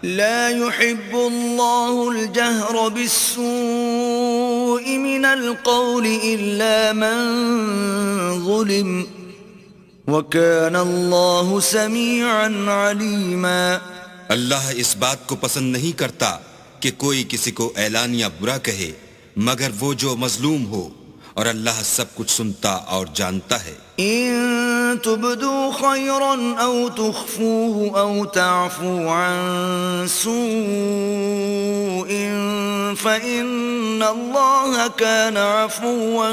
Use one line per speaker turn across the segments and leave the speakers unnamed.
لا يحب الله الجهر بالسوء من القول إلا من ظلم وكان الله سميعا عليما.
اللہ اس بات کو پسند نہیں کرتا کہ کوئی کسی کو اعلانیہ برا کہے مگر وہ جو مظلوم ہو، اور اللہ سب کچھ سنتا اور جانتا ہے.
إن تبدوا خيرا أو تخفوه أو تعفوا عن سوء فإن الله كان عفوا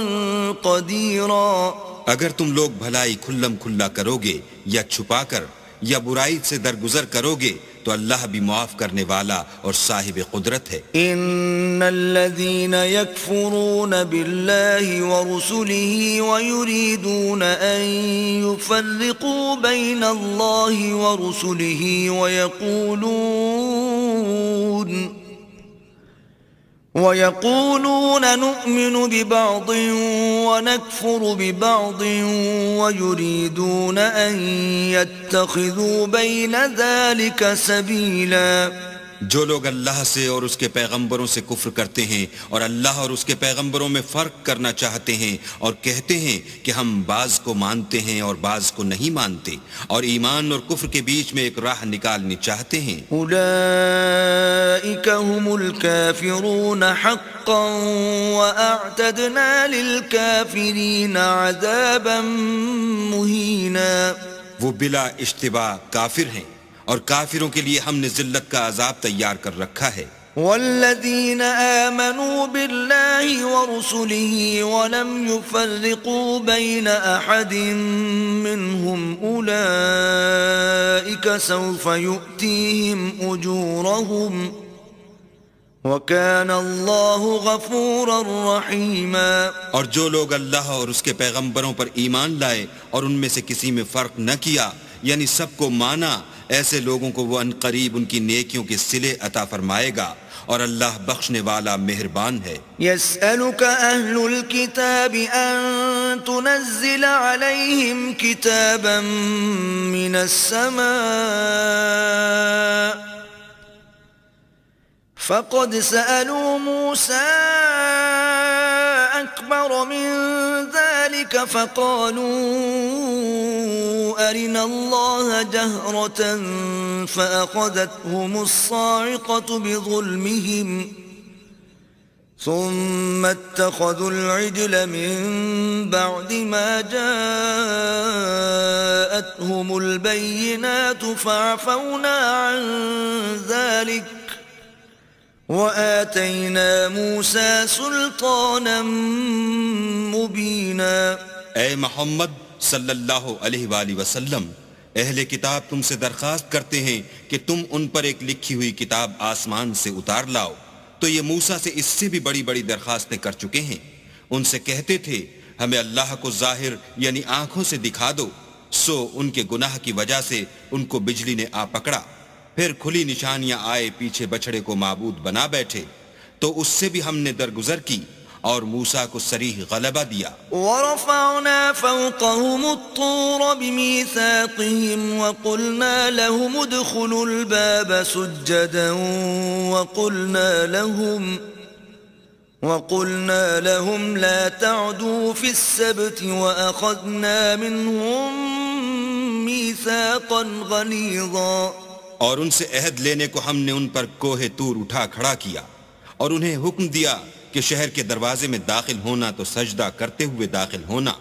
قديرا.
اگر تم لوگ بھلائی کھلم کھلا کرو گے یا چھپا کر یا برائی سے درگزر کرو گے تو اللہ بھی معاف کرنے والا اور صاحب قدرت ہے.
ان الذين يكفرون بالله ورسله ويريدون ان يفرقوا بين الله ورسله ويقولون نؤمن ببعض ونكفر ببعض ويريدون أن يتخذوا بين ذلك سبيلا.
جو لوگ اللہ سے اور اس کے پیغمبروں سے کفر کرتے ہیں اور اللہ اور اس کے پیغمبروں میں فرق کرنا چاہتے ہیں اور کہتے ہیں کہ ہم بعض کو مانتے ہیں اور بعض کو نہیں مانتے اور ایمان اور کفر کے بیچ میں ایک راہ نکالنی چاہتے ہیں،
اولئک هم الكافرون حقا واعتدنا للكافرین عذابا مہینا.
وہ بلا اشتباہ کافر ہیں اور کافروں کے لیے ہم نے ذلت کا عذاب تیار کر رکھا ہے.
والذین آمنوا باللہ ورسلہ ولم يفرقوا بین احد منہم اولئک سوف یؤتیہم اجورہم وکان اللہ غفورا رحیما.
اور جو لوگ اللہ اور اس کے پیغمبروں پر ایمان لائے اور ان میں سے کسی میں فرق نہ کیا یعنی سب کو مانا، ایسے لوگوں کو وہ عنقریب ان کی نیکیوں کے صلے عطا فرمائے گا اور اللہ بخشنے والا مہربان ہے.
يسألك أهل الكتاب أن تنزل عليهم كتابا من السماء فقد سألوا موسى أكبر من ذلك فقالوا أرنا الله جهرة فأخذتهم الصاعقة بظلمهم ثم اتخذوا العجل من بعد ما جاءتهم البينات فعفونا عن ذلك وآتينا موسى سلطانا مبينا.
اے محمد صلی اللہ علیہ وآلہ وسلم، اہل کتاب تم سے درخواست کرتے ہیں کہ تم ان پر ایک لکھی ہوئی کتاب آسمان سے اتار لاؤ، تو یہ موسیٰ سے اس سے بھی بڑی بڑی درخواستیں کر چکے ہیں. ان سے کہتے تھے ہمیں اللہ کو ظاہر یعنی آنکھوں سے دکھا دو، سو ان کے گناہ کی وجہ سے ان کو بجلی نے آ پکڑا، پھر کھلی نشانیاں آئے پیچھے بچڑے کو معبود بنا بیٹھے، تو اس سے بھی ہم نے درگزر کی اور موسیٰ کو صریح غلبہ دیا.
ورفعنا فوقهم الطور بميثاقهم وقلنا لهم ادخلوا الباب سجدا وقلنا لهم لا تعدوا في السبت وأخذنا منهم ميثاقا غليظا.
اور ان سے عہد لینے کو ہم نے ان پر کوہ طور اٹھا کھڑا کیا اور انہیں حکم دیا کہ شہر کے دروازے میں داخل ہونا تو سجدہ کرتے ہوئے داخل ہونا،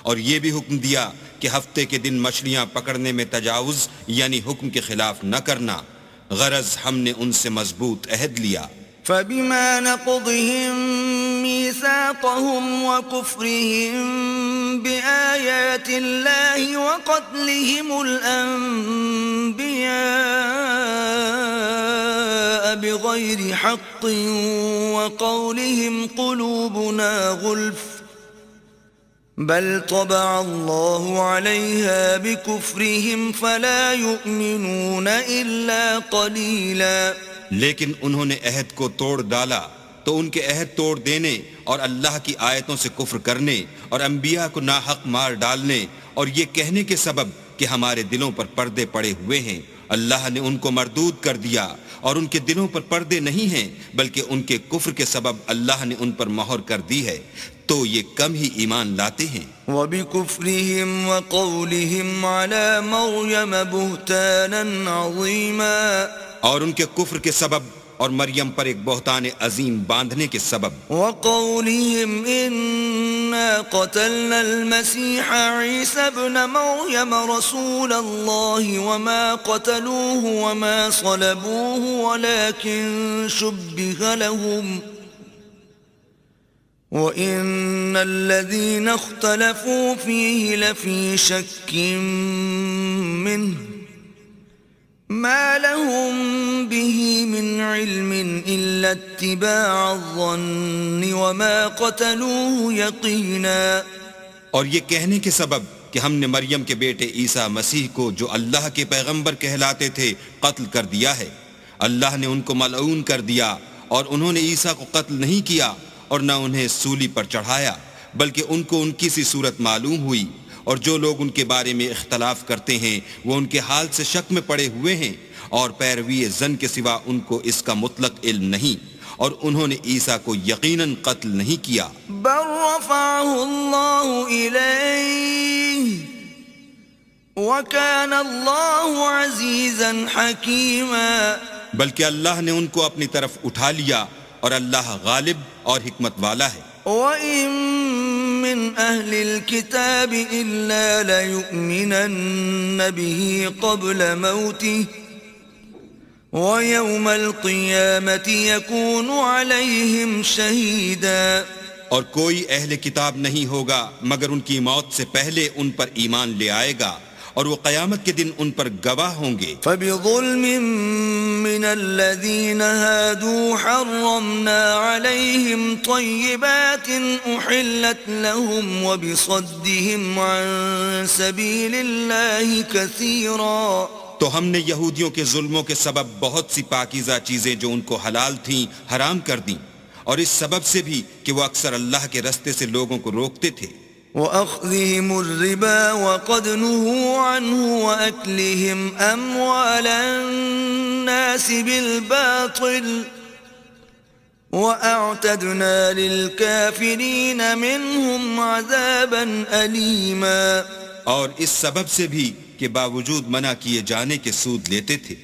اور یہ بھی حکم دیا کہ ہفتے کے دن مچھلیاں پکڑنے میں تجاوز یعنی حکم کے خلاف نہ کرنا، غرض ہم نے ان سے مضبوط عہد لیا.
فبما نقضهم ميثاقهم وكفرهم بآيات الله وقتلهم الأنبياء بغير حق وقولهم قلوبنا غلف بل طبع الله عليها بكفرهم فلا يؤمنون إلا قليلا.
لیکن انہوں نے عہد کو توڑ ڈالا تو ان کے عہد توڑ دینے اور اللہ کی آیتوں سے کفر کرنے اور انبیاء کو ناحق مار ڈالنے اور یہ کہنے کے سبب کہ ہمارے دلوں پر پردے پڑے ہوئے ہیں اللہ نے ان کو مردود کر دیا اور ان کے دلوں پر پردے نہیں ہیں بلکہ ان کے کفر کے سبب اللہ نے ان پر مہر کر دی ہے تو یہ کم ہی ایمان لاتے ہیں.
وبكفرهم وقولهم على مريم بهتانا عظيما
اور ان کے کفر کے سبب اور مریم پر ایک بہتان عظیم باندھنے کے سبب.
وقولهم إنا قتلنا المسيح عيسى ابن مريم رسول الله وما قتلوه وما صلبوه ولكن شبه لهم وَإِنَّ الَّذِينَ اخْتَلَفُوا فِيهِ لَفِي شَكٍّ مِّنْهُ مَا لَهُم بِهِ مِنْ عِلْمٍ إِلَّا اتِّبَاعَ الظَّنِّ وَمَا قَتَلُوهُ يَقِينًا.
اور یہ کہنے کے سبب کہ ہم نے مریم کے بیٹے عیسیٰ مسیح کو جو اللہ کے پیغمبر کہلاتے تھے قتل کر دیا ہے. اللہ نے ان کو ملعون کر دیا اور انہوں نے عیسیٰ کو قتل نہیں کیا اور نہ انہیں سولی پر چڑھایا بلکہ ان کو ان کی سی صورت معلوم ہوئی اور جو لوگ ان کے بارے میں اختلاف کرتے ہیں وہ ان کے حال سے شک میں پڑے ہوئے ہیں اور پیروی زن کے سوا ان کو اس کا مطلق علم نہیں اور انہوں نے عیسیٰ کو یقیناً قتل نہیں کیا.
بل رفعه الله إليه وكان الله عزيزا حكيما.
بلکہ اللہ نے ان کو اپنی طرف اٹھا لیا اور اللہ غالب اور حکمت والا ہے.
وَإِن مِّنْ أَهْلِ الْكِتَابِ إِلَّا لَيُؤْمِنَنَّ بِهِ قَبْلَ مَوْتِهِ وَيَوْمَ الْقِيَامَةِ يَكُونُ عَلَيْهِمْ شَهِيدًا.
اور کوئی اہل کتاب نہیں ہوگا مگر ان کی موت سے پہلے ان پر ایمان لے آئے گا اور وہ قیامت کے دن ان پر گواہ ہوں گے.
فَبِظُلْمٍ مِّنَ الَّذِينَ هَادُوا حَرَّمْنَا عَلَيْهِمْ طَيِّبَاتٍ أُحِلَّتْ لَهُمْ وَبِصَدِّهِمْ عَن سَبِيلِ اللَّهِ كَثِيرًا.
تو ہم نے یہودیوں کے ظلموں کے سبب بہت سی پاکیزہ چیزیں جو ان کو حلال تھیں حرام کر دیں اور اس سبب سے بھی کہ وہ اکثر اللہ کے رستے سے لوگوں کو روکتے تھے.
وَأَخْذِهِمُ الرِّبَا وَقَدْ نُهُوا عَنْهُ وَأَكْلِهِمْ أَمْوَالَ النَّاسِ بِالْبَاطِلِ وَأَعْتَدْنَا لِلْكَافِرِينَ مِنْهُمْ عَذَابًا أَلِيمًا.
اور اس سبب سے بھی کہ باوجود منع کیے جانے کے سود لیتے تھے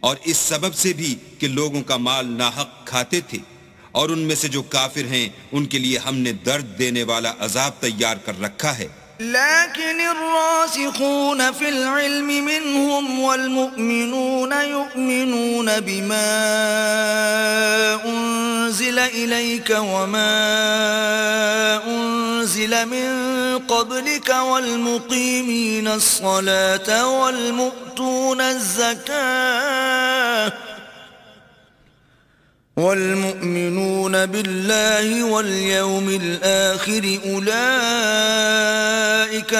اور اس سبب سے بھی کہ لوگوں کا مال ناحق کھاتے تھے اور ان میں سے جو کافر ہیں ان کے لیے ہم نے درد دینے والا عذاب تیار کر رکھا ہے.
لكن الراسخون في العلم منهم والمؤمنون يؤمنون بما أنزل إليك وما أنزل من قبلك والمقيمين الصلاة والمؤتون الزكاة والمؤمنون بالله واليوم الآخر أولئك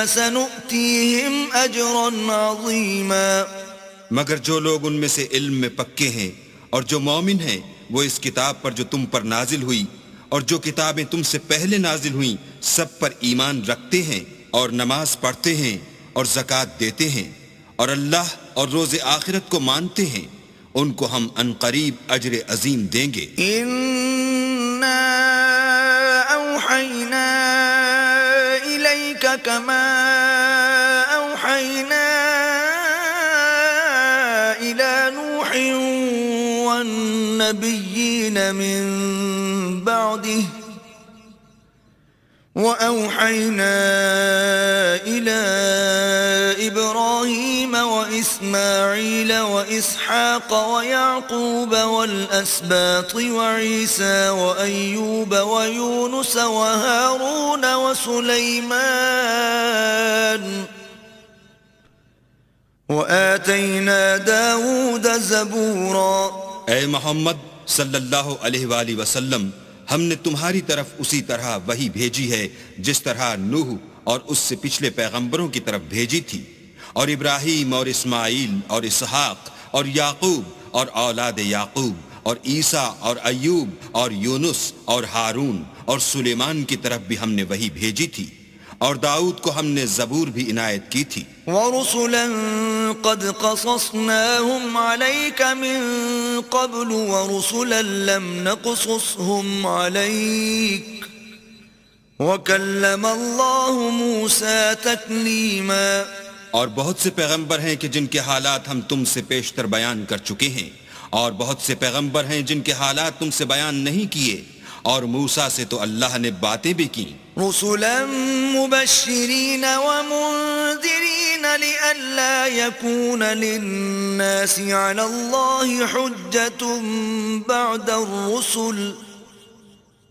سنؤتيهم أجرا عظيما.
مگر جو لوگ ان میں سے علم میں پکے ہیں اور جو مومن ہیں وہ اس کتاب پر جو تم پر نازل ہوئی اور جو کتابیں تم سے پہلے نازل ہوئیں سب پر ایمان رکھتے ہیں اور نماز پڑھتے ہیں اور زکوٰۃ دیتے ہیں اور اللہ اور روز آخرت کو مانتے ہیں ان کو ہم عنقریب اجر عظیم دیں گے.
اِنَّا أَوْحَيْنَا إِلَيْكَ كَمَا أَوْحَيْنَا إِلَى نُوحٍ وَالنَّبِيِّينَ مِن بَعْدِهِ وَأَوْحَيْنَا إِلَى إِبْرَاهِيمَ وَإِسْمَاعِيلَ وَإِسْحَاقَ وَيَعْقُوبَ وَالْأَسْبَاطِ وَعِيسَى وَأَيُّوبَ وَيُونُسَ وَهَارُونَ وَسُلَيْمَانَ وَآتَيْنَا دَاوُودَ زَبُورًا.
اے محمد صلی اللہ علیہ وآلہ وسلم ہم نے تمہاری طرف اسی طرح وحی بھیجی ہے جس طرح نوح اور اس سے پچھلے پیغمبروں کی طرف بھیجی تھی اور ابراہیم اور اسماعیل اور اسحاق اور یعقوب اور اولاد یعقوب اور عیسیٰ اور ایوب اور یونس اور ہارون اور سلیمان کی طرف بھی ہم نے وحی بھیجی تھی اور داؤد کو ہم نے زبور بھی عنایت کی تھی.
ورسلا قد قصصناهم عليك من قبل ورسلا لم نقصصهم عليك وكلم الله موسى تكليما.
اور بہت سے پیغمبر ہیں کہ جن کے حالات ہم تم سے پیشتر بیان کر چکے ہیں، اور بہت سے پیغمبر ہیں جن کے حالات تم سے بیان نہیں کیے، اور موسیٰ سے تو اللہ نے باتیں بھی کی.
رسلا مبشرين ومنذرين لئلا يكون للناس على الله حجة بعد الرسل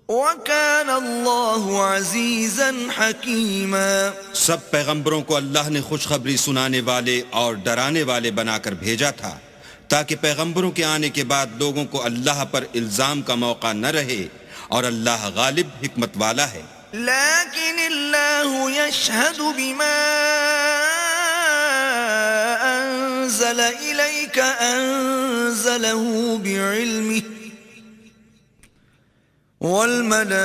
وكان الله عزيزا حكيما.
سب پیغمبروں کو اللہ نے خوشخبری سنانے والے اور ڈرانے والے بنا کر بھیجا تھا تاکہ پیغمبروں کے آنے کے بعد لوگوں کو اللہ پر الزام کا موقع نہ رہے، اور اللہ غالب حکمت والا ہے.
لیکن اللہ یشہد بما انزل الیک انزلہ بعلمہ والملائکۃ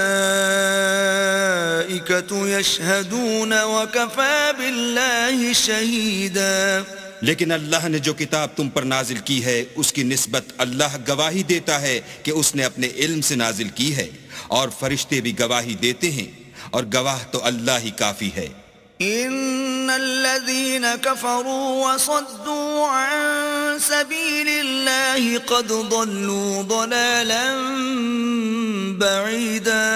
یشہدون وکفی باللہ شہیدا.
لیکن اللہ نے جو کتاب تم پر نازل کی ہے اس کی نسبت اللہ گواہی دیتا ہے کہ اس نے اپنے علم سے نازل کی ہے، اور فرشتے بھی گواہی دیتے ہیں، اور گواہ تو اللہ ہی کافی ہے.
ان الذين كفروا وصدوا عن سبيل الله قد ضلوا ضلالا بعيدا.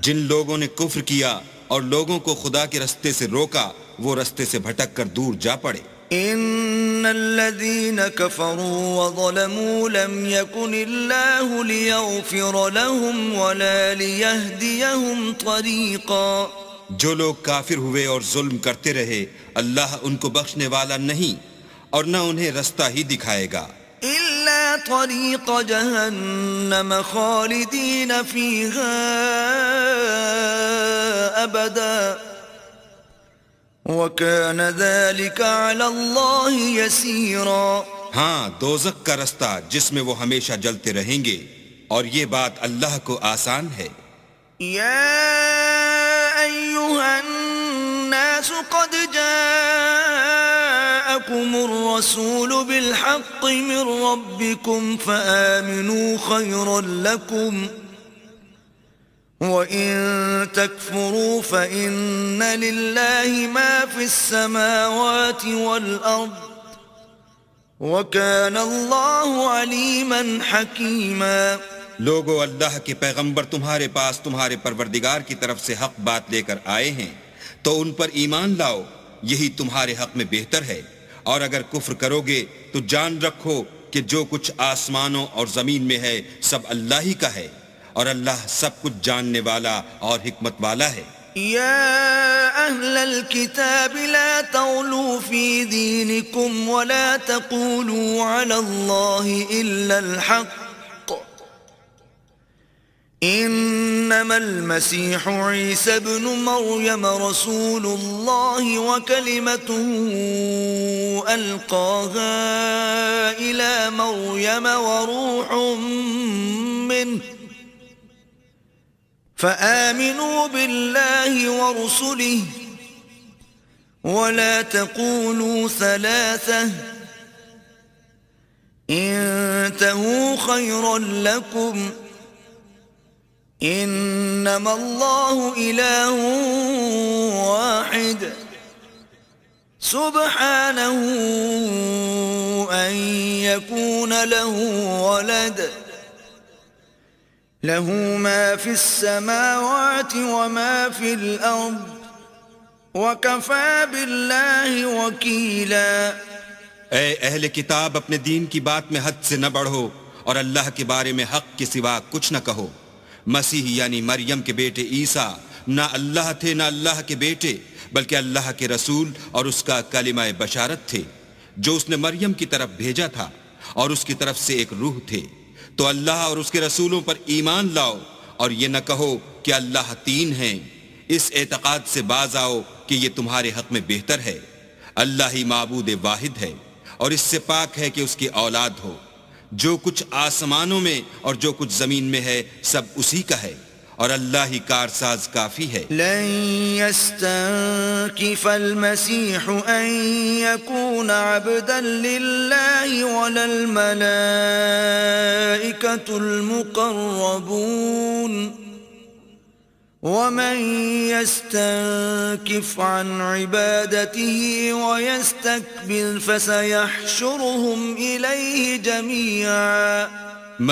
جن لوگوں نے کفر کیا اور لوگوں کو خدا کے رستے سے روکا، وہ رستے سے بھٹک کر دور جا پڑے.
ان الذين كفروا وظلموا لم يكن الله ليغفر لهم ولا ليهديهم طريقا.
جو لوگ کافر ہوئے اور ظلم کرتے رہے، اللہ ان کو بخشنے والا نہیں اور نہ انہیں رستہ ہی دکھائے گا.
الا طريق جهنم خالدين فيها ابدا وَكَانَ ذَلِكَ عَلَى اللَّهِ يَسِيرًا.
ہاں، دوزخ کا رستہ جس میں وہ ہمیشہ جلتے رہیں گے، اور یہ بات اللہ کو آسان ہے.
یا ایھا الناس قد جاءکم الرسول بالحق من ربکم فآمنوا خیرا لکم وَإِن تَكْفُرُوا فَإِنَّ لِلَّهِ مَا فِي السَّمَاوَاتِ وَالْأَرْضِ وَكَانَ اللَّهُ عَلِيمًا حَكِيمًا.
لوگو، اللہ کے پیغمبر تمہارے پاس تمہارے پروردگار کی طرف سے حق بات لے کر آئے ہیں، تو ان پر ایمان لاؤ، یہی تمہارے حق میں بہتر ہے. اور اگر کفر کرو گے تو جان رکھو کہ جو کچھ آسمانوں اور زمین میں ہے سب اللہ ہی کا ہے، اور اللہ سب کچھ جاننے والا اور حکمت والا ہے.
یا اہل الكتاب لا تغلوا فی دینکم ولا تقولوا علی اللہ الا الحق انما المسیح عیسی ابن مریم رسول اللہ وکلمته القاها الى مریم وروح منه فآمنوا بالله ورسله ولا تقولوا ثلاثة انتهوا خيرا لكم انما الله إله واحد سبحانه أن يكون له ولد له ما في السماوات وما في الأرض وكفى بالله وكيلا.
اے اہل کتاب، اپنے دین کی بات میں حد سے نہ بڑھو اور اللہ کے بارے میں حق کے سوا کچھ نہ کہو. مسیح یعنی مریم کے بیٹے عیسیٰ نہ اللہ تھے نہ اللہ کے بیٹے، بلکہ اللہ کے رسول اور اس کا کلمہ بشارت تھے جو اس نے مریم کی طرف بھیجا تھا، اور اس کی طرف سے ایک روح تھے. تو اللہ اور اس کے رسولوں پر ایمان لاؤ اور یہ نہ کہو کہ اللہ تین ہیں. اس اعتقاد سے باز آؤ کہ یہ تمہارے حق میں بہتر ہے. اللہ ہی معبود واحد ہے اور اس سے پاک ہے کہ اس کی اولاد ہو. جو کچھ آسمانوں میں اور جو کچھ زمین میں ہے سب اسی کا ہے، اور اللہ ہی کارساز کافی ہے۔
لن يستنكف المسيح أن يكون عبدا لله ولا الملائكة المقربون ومن يستنكف عن عبادته ويستكبر فسيحشرهم إليه جميعا۔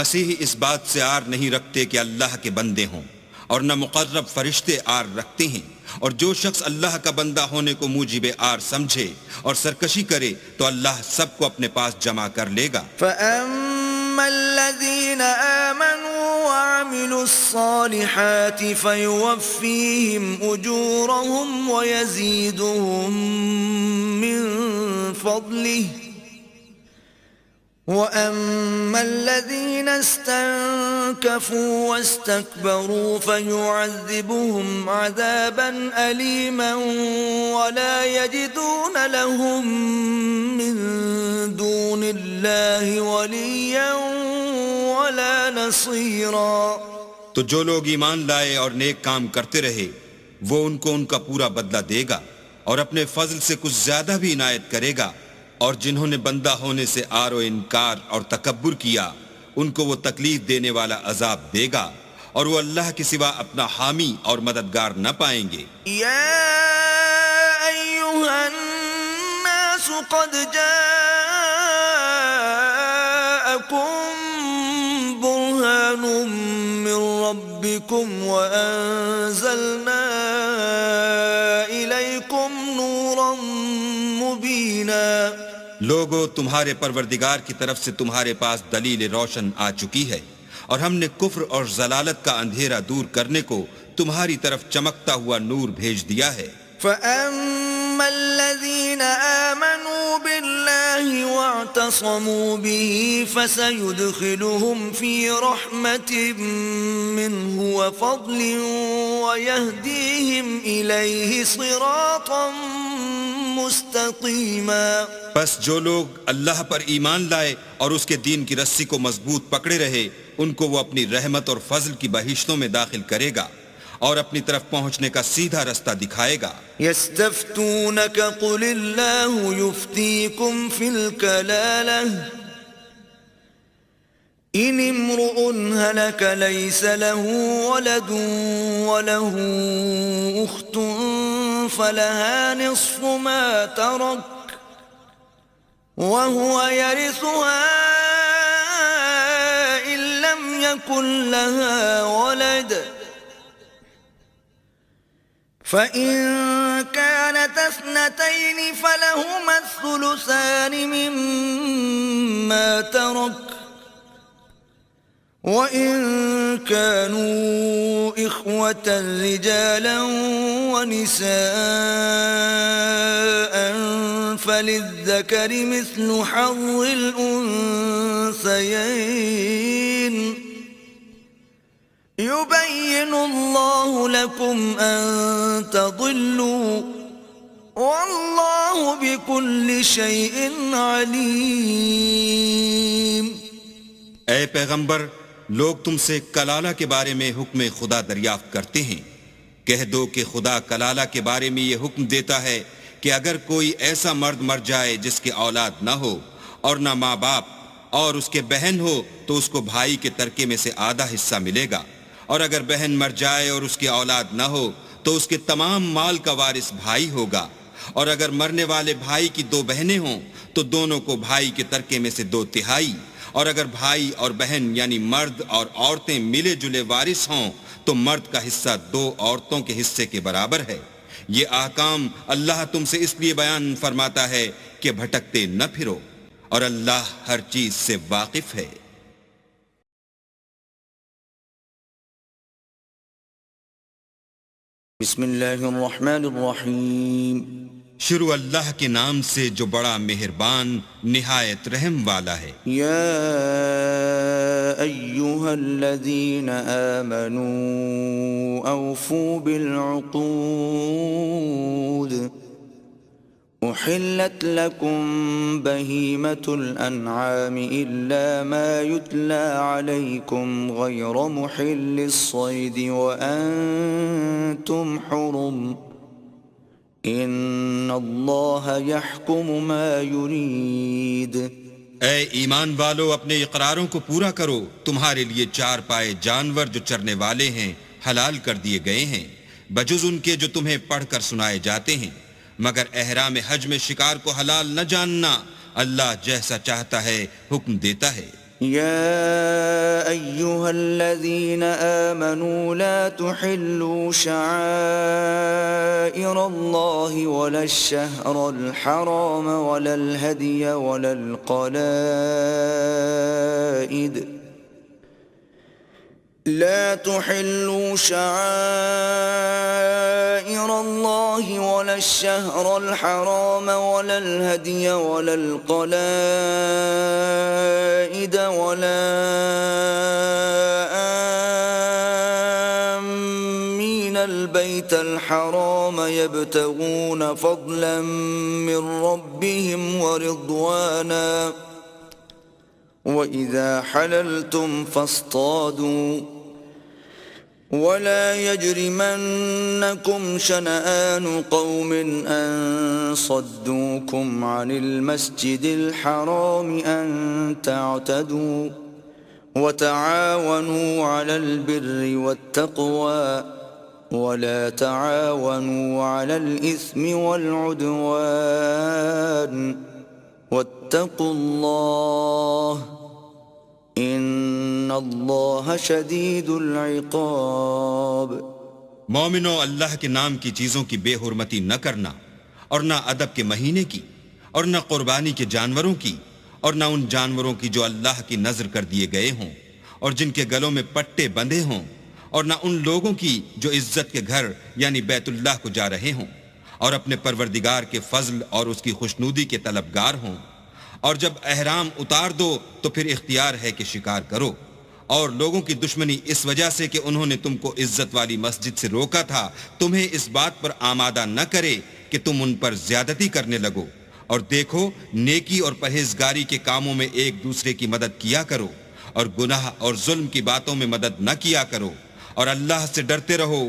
مسیح اس بات سے عار نہیں رکھتے کہ اللہ کے بندے ہوں، اور نہ مقرب فرشتے عار رکھتے ہیں، اور جو شخص اللہ کا بندہ ہونے کو موجب عار سمجھے اور سرکشی کرے تو اللہ سب کو اپنے پاس جمع کر لے گا۔
فَأَمَّا الَّذِينَ آمَنُوا وَعَمِلُوا الصَّالِحَاتِ فَيُوَفِّيهِمْ أُجُورَهُمْ وَيَزِيدُهُمْ مِنْ فَضْلِهِ وَأَمَّا الَّذِينَ اسْتَنكَفُوا وَاسْتَكْبَرُوا فَيُعَذِّبُهُمْ عَذَابًا أَلِيمًا وَلَا يَجِدُونَ لَهُم مِّن دُونِ اللَّهِ وَلِيًّا وَلَا نَصِيرًا۔
تو جو لوگ ایمان لائے اور نیک کام کرتے رہے وہ ان کو ان کا پورا بدلہ دے گا اور اپنے فضل سے کچھ زیادہ بھی عنایت کرے گا، اور جنہوں نے بندہ ہونے سے آر و انکار اور تکبر کیا ان کو وہ تکلیف دینے والا عذاب دے گا، اور وہ اللہ کے سوا اپنا حامی اور مددگار نہ پائیں گے۔
یا ایھا الناس قد جاءکم برہان من ربکم وانزلنا الیکم نورا مبینا۔
لوگو، تمہارے پروردگار کی طرف سے تمہارے پاس دلیل روشن آ چکی ہے، اور ہم نے کفر اور ضلالت کا اندھیرا دور کرنے کو تمہاری طرف چمکتا ہوا نور بھیج دیا ہے۔
فَأَمَّا الَّذِينَ آمَنُوا بِاللَّهِ وَاعْتَصَمُوا بِهِ فَسَيُدْخِلُهُمْ فِي رَحْمَةٍ مِّنْهُ وَفَضْلٍ وَيَهْدِيهِمْ إِلَيْهِ صِرَاطًا مُسْتَقِيمًا۔
پس جو لوگ اللہ پر ایمان لائے اور اس کے دین کی رسی کو مضبوط پکڑے رہے ان کو وہ اپنی رحمت اور فضل کی بہشتوں میں داخل کرے گا اور اپنی طرف پہنچنے کا سیدھا رستہ دکھائے گا۔
يستفتونك قل الله يفتيكم في الكلالة إن امرؤ هلك ليس له ولد وله أخت فلها نصف ما ترك وهو يرثها إن لم يكن لها ولد فإن كانت اثنتين فلهما الثلثان مما ترك وإن كانوا إخوة رجالا ونساء فللذكر مثل حظ الأنثيين يبين الله لكم أن تضلوا والله بكل شيء عليم۔
اے پیغمبر، لوگ تم سے کلالہ کے بارے میں حکم خدا دریافت کرتے ہیں، کہہ دو کہ خدا کلالہ کے بارے میں یہ حکم دیتا ہے کہ اگر کوئی ایسا مرد مر جائے جس کے اولاد نہ ہو اور نہ ماں باپ اور اس کے بہن ہو تو اس کو بھائی کے ترکے میں سے آدھا حصہ ملے گا، اور اگر بہن مر جائے اور اس کی اولاد نہ ہو تو اس کے تمام مال کا وارث بھائی ہوگا، اور اگر مرنے والے بھائی کی دو بہنیں ہوں تو دونوں کو بھائی کے ترکے میں سے 2/3، اور اگر بھائی اور بہن یعنی مرد اور عورتیں ملے جلے وارث ہوں تو مرد کا حصہ 2 عورتوں کے حصے کے برابر ہے۔ یہ احکام اللہ تم سے اس لیے بیان فرماتا ہے کہ بھٹکتے نہ پھرو، اور اللہ ہر چیز سے واقف ہے۔
بسم اللہ الرحمن الرحیم۔
شروع اللہ کے نام سے جو بڑا مہربان نہایت رحم والا ہے۔
یا ایھا الذین آمنوا اوفوا بالعقود أحلت لكم بهيمة الأنعام إلا ما يتلى عليكم غير محل الصيد وأنتم حرم إن الله يحكم ما يريد.
اے ایمان والو اپنے اقراروں کو پورا کرو. تمہارے لیے چار پائے جانور جو چرنے والے ہیں حلال کر دیے گئے ہیں بجز ان کے جو تمہیں پڑھ کر سنائے جاتے ہیں، مگر احرام حج میں شکار کو حلال نہ جاننا. اللہ جیسا چاہتا ہے حکم دیتا ہے.
يا أيها الذين آمنوا لا تحلوا شعائر الله ولا الشهر الحرام ولا الهدي ولا القلائد لا تحلوا شعائر الله ولا الشهر الحرام ولا الهدي ولا القلائد ولا آمين البيت الحرام يبتغون فضلا من ربهم ورضوانا وإذا حللتم فاصطادوا ولا يجرمنكم شنآن قوم أن صدوكم عن المسجد الحرام أن تعتدوا وتعاونوا على البر والتقوى ولا تعاونوا على الإثم والعدوان واتقوا الله ان اللہ شدید العقاب.
مومنو، اللہ کے نام کی چیزوں کی بے حرمتی نہ کرنا، اور نہ ادب کے مہینے کی، اور نہ قربانی کے جانوروں کی، اور نہ ان جانوروں کی جو اللہ کی نذر کر دیے گئے ہوں اور جن کے گلوں میں پٹے بندھے ہوں، اور نہ ان لوگوں کی جو عزت کے گھر یعنی بیت اللہ کو جا رہے ہوں اور اپنے پروردگار کے فضل اور اس کی خوشنودی کے طلبگار ہوں. اور جب احرام اتار دو تو پھر اختیار ہے کہ شکار کرو. اور لوگوں کی دشمنی اس وجہ سے کہ انہوں نے تم کو عزت والی مسجد سے روکا تھا تمہیں اس بات پر آمادہ نہ کرے کہ تم ان پر زیادتی کرنے لگو. اور دیکھو، نیکی اور پرہیزگاری کے کاموں میں ایک دوسرے کی مدد کیا کرو اور گناہ اور ظلم کی باتوں میں مدد نہ کیا کرو، اور اللہ سے ڈرتے رہو.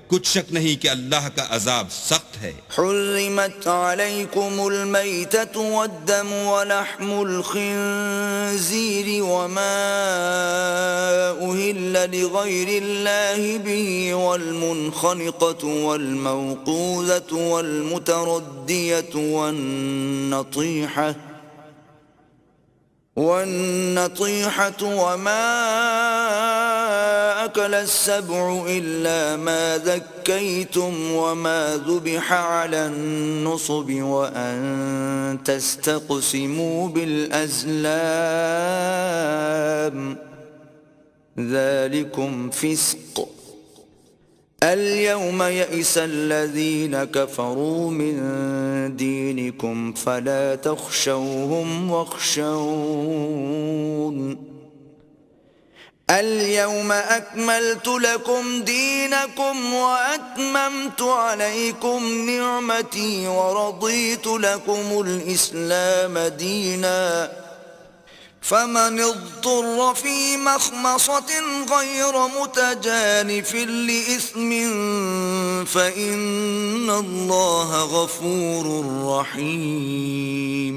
کچھ شک نہیں کہ اللہ کا عذاب سخت ہے.
حرمت علیکم المیتۃ والدم ولحم الخنزیر وما أهل لغیر اللہ به والمنخنقۃ والموقوذۃ والمتردیۃ والنطیحة وما أكل السبع إلا ما ذكيتم وما ذبح على النصب وأن تستقسموا بالأزلام ذلكم فسق. اليوم يئس الذين كفروا من دينكم فلا تخشوهم واخشون اليوم أكملت لكم دينكم وأتممت عليكم نعمتي ورضيت لكم الإسلام دينا فمن اضطر في مخمصة غير متجانف لإثم فإن الله غفور رحيم.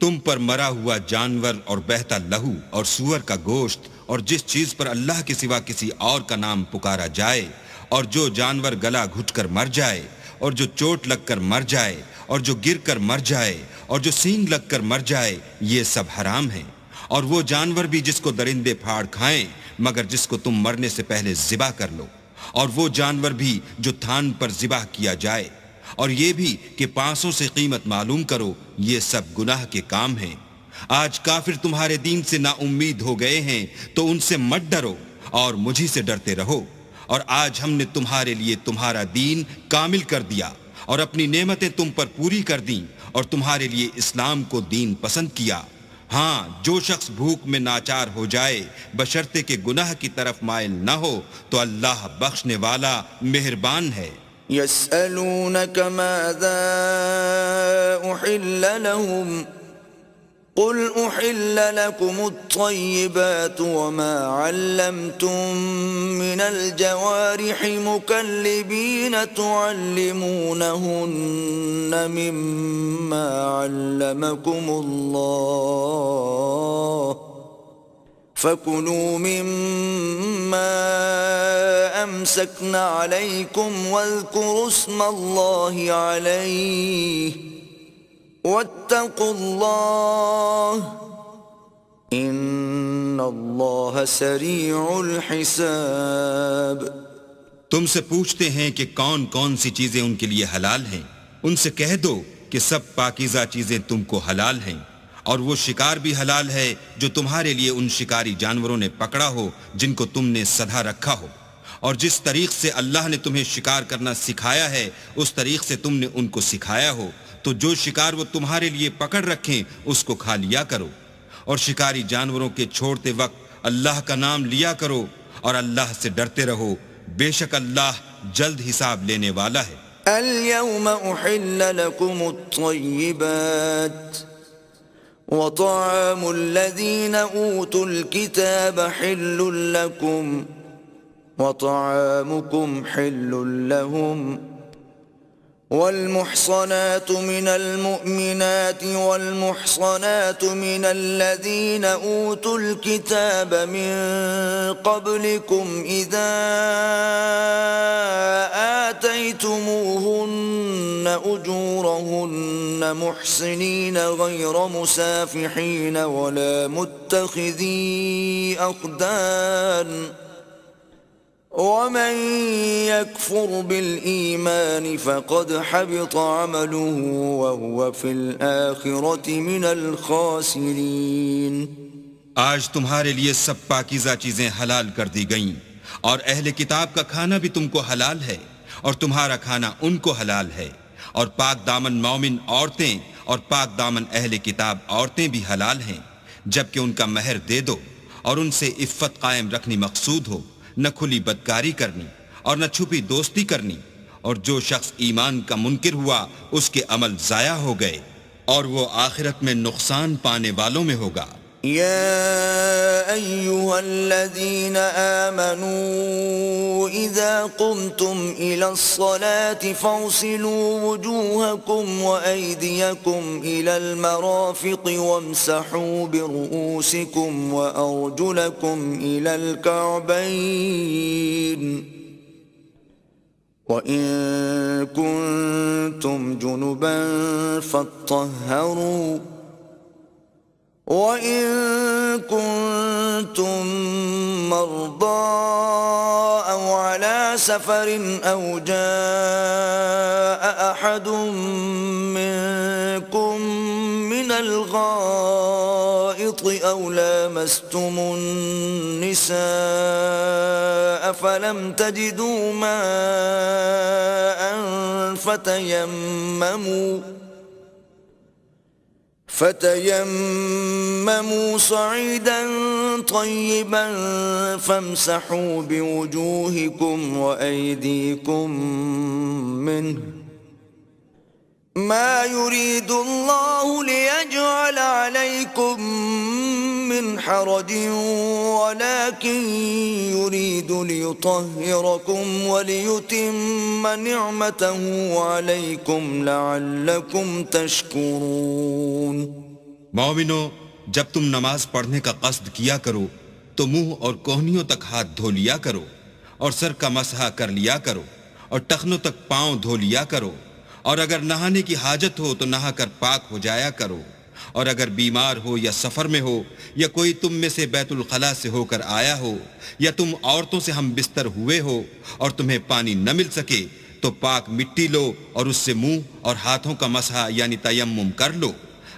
تم پر مرا ہوا جانور اور بہتا لہو اور سور کا گوشت اور جس چیز پر اللہ کے سوا کسی اور کا نام پکارا جائے، اور جو جانور گلا گھٹ کر مر جائے، اور جو چوٹ لگ کر مر جائے، اور جو گر کر مر جائے، اور جو سینگ لگ کر مر جائے، یہ سب حرام ہیں. اور وہ جانور بھی جس کو درندے پھاڑ کھائیں مگر جس کو تم مرنے سے پہلے ذبح کر لو، اور وہ جانور بھی جو تھان پر ذبح کیا جائے، اور یہ بھی کہ 500 سے قیمت معلوم کرو. یہ سب گناہ کے کام ہیں. آج کافر تمہارے دین سے نا امید ہو گئے ہیں تو ان سے مت ڈرو اور مجھی سے ڈرتے رہو. اور آج ہم نے تمہارے لیے تمہارا دین کامل کر دیا اور اپنی نعمتیں تم پر پوری کر دیں اور تمہارے لیے اسلام کو دین پسند کیا. ہاں، جو شخص بھوک میں ناچار ہو جائے بشرطے کہ گناہ کی طرف مائل نہ ہو تو اللہ بخشنے والا مہربان ہے.
يسألونك ماذا أحل لهم قل أحل لكم الطيبات وما علمتم من الجوارح مكلبين تعلمونهن مما علمكم الله فكلوا مما أمسكن عليكم واذكروا اسم الله عليه واتقوا الله ان اللہ سریع الحساب۔
تم سے پوچھتے ہیں کہ کون کون سی چیزیں ان کے لیے حلال ہیں، ان سے کہہ دو کہ سب پاکیزہ چیزیں تم کو حلال ہیں، اور وہ شکار بھی حلال ہے جو تمہارے لیے ان شکاری جانوروں نے پکڑا ہو جن کو تم نے سدھا رکھا ہو، اور جس طریق سے اللہ نے تمہیں شکار کرنا سکھایا ہے اس طریق سے تم نے ان کو سکھایا ہو، تو جو شکار وہ تمہارے لیے پکڑ رکھیں اس کو کھا لیا کرو، اور شکاری جانوروں کے چھوڑتے وقت اللہ کا نام لیا کرو، اور اللہ سے ڈرتے رہو، بے شک اللہ جلد حساب لینے والا ہے۔
اليوم احل لكم الطيبات وطعام الذين اوتوا الكتاب حل لكم وطعامكم حل لهم والمحصنات من المؤمنات والمحصنات من الذين أوتوا الكتاب من قبلكم إذا آتيتموهن أجورهن محصنين غير مسافحين ولا متخذي أخدان ومن يكفر بالإيمان فقد حبط عمله وهو في الآخرة من الخاسرين۔
آج تمہارے لیے سب پاکیزہ چیزیں حلال کر دی گئیں، اور اہل کتاب کا کھانا بھی تم کو حلال ہے، اور تمہارا کھانا ان کو حلال ہے، اور پاک دامن مومن عورتیں اور پاک دامن اہل کتاب عورتیں بھی حلال ہیں، جبکہ ان کا مہر دے دو، اور ان سے عفت قائم رکھنی مقصود ہو، نہ کھلی بدکاری کرنی اور نہ چھپی دوستی کرنی، اور جو شخص ایمان کا منکر ہوا اس کے عمل ضائع ہو گئے، اور وہ آخرت میں نقصان پانے والوں میں ہوگا۔
يا أيها الذين آمنوا إذا قمتم إلى الصلاة فاغسلوا وجوهكم وأيديكم إلى المرافق وامسحوا برؤوسكم وأرجلكم إلى الكعبين وإن كنتم جنبا فاطهروا وَإِن كُنتُم مَّرْضَىٰ أَوْ عَلَىٰ سَفَرٍ أَوْ جَاءَ أَحَدٌ مِّنكُم مِّنَ الْغَائِطِ أَوْ لَامَسْتُمُ النِّسَاءَ فَلَمْ تَجِدُوا مَاءً فتيمموا صعيدا طيبا فامسحوا بوجوهكم وأيديكم منه ما يريد الله ليجعل عليكم من حرج ولكن يريد ليطهركم وليتم نعمته عليكم لعلكم تشكرون۔
مومنو، جب تم نماز پڑھنے کا قصد کیا کرو تو منہ اور کوہنیوں تک ہاتھ دھو لیا کرو، اور سر کا مسح کر لیا کرو، اور ٹخنوں تک پاؤں دھو لیا کرو، اور اگر نہانے کی حاجت ہو تو نہا کر پاک ہو جایا کرو، اور اگر بیمار ہو یا سفر میں ہو یا کوئی تم میں سے بیت الخلاء سے ہو کر آیا ہو یا تم عورتوں سے ہم بستر ہوئے ہو اور تمہیں پانی نہ مل سکے تو پاک مٹی لو اور اس سے منہ اور ہاتھوں کا مسح یعنی تیمم کر لو۔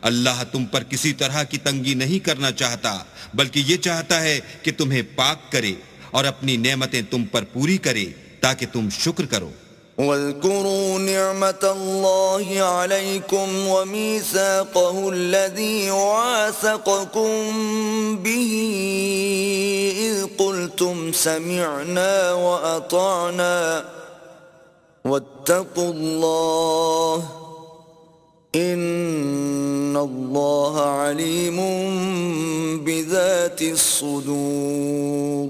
اللہ تم پر کسی طرح کی تنگی نہیں کرنا چاہتا، بلکہ یہ چاہتا ہے کہ تمہیں پاک کرے اور اپنی نعمتیں تم پر پوری کرے تاکہ تم شکر کرو۔
واذكروا نعمة الله عليكم وميثاقه الذي واثقكم به إذ قلتم سمعنا وأطعنا واتقوا الله ان اللہ علیم بذات الصدور۔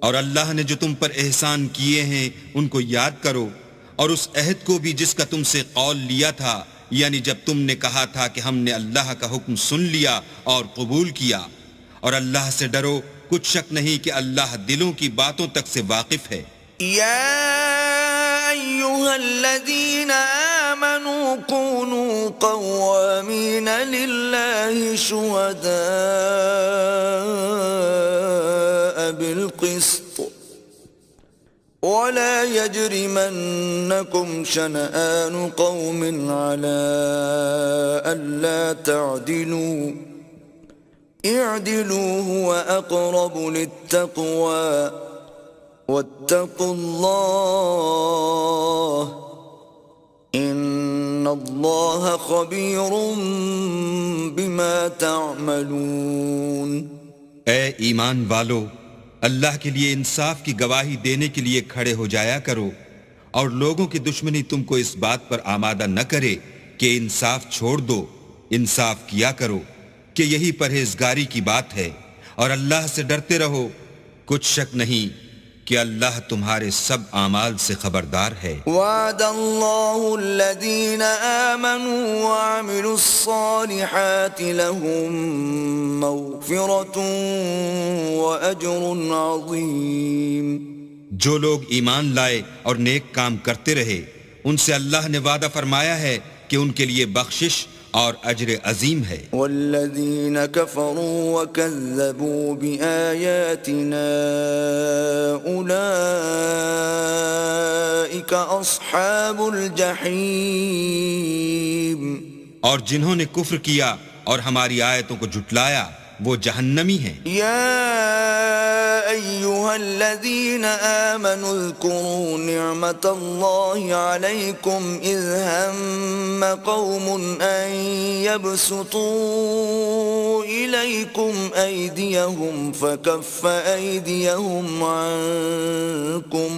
اور اللہ نے جو تم پر احسان کیے ہیں ان کو یاد کرو، اور اس عہد کو بھی جس کا تم سے قول لیا تھا، یعنی جب تم نے کہا تھا کہ ہم نے اللہ کا حکم سن لیا اور قبول کیا، اور اللہ سے ڈرو، کچھ شک نہیں کہ اللہ دلوں کی باتوں تک سے واقف ہے۔
يا أيها الذين آمنوا كونوا قوامين لله شهداء بالقسط ولا يجرمنكم شنآن قوم على ألا تعدلوا اعدلوا هو أقرب للتقوى واتقوا اللہ ان اللہ خبیر بما تعملون۔
اے ایمان والو، اللہ کے لیے انصاف کی گواہی دینے کے لیے کھڑے ہو جایا کرو، اور لوگوں کی دشمنی تم کو اس بات پر آمادہ نہ کرے کہ انصاف چھوڑ دو، انصاف کیا کرو کہ یہی پرہیزگاری کی بات ہے، اور اللہ سے ڈرتے رہو، کچھ شک نہیں کہ اللہ تمہارے سب اعمال سے خبردار ہے۔
وعد اللہ الذین آمنوا وعملوا الصالحات لهم مغفرۃ واجر عظیم۔
جو لوگ ایمان لائے اور نیک کام کرتے رہے، ان سے اللہ نے وعدہ فرمایا ہے کہ ان کے لیے بخشش اور اجر عظیم ہے۔
والذین کفروا وکذبوا بآیاتنا اولئک اصحاب الجحیم۔
اور جنہوں نے کفر کیا اور ہماری آیتوں کو جھٹلایا وہ جہنمی ہیں۔
یا ایہا الذین آمنوا اذکروا نعمت اللہ علیکم اذ ہم قوم ان یبسطوا الیکم ایدیہم فکف ایدیہم عنکم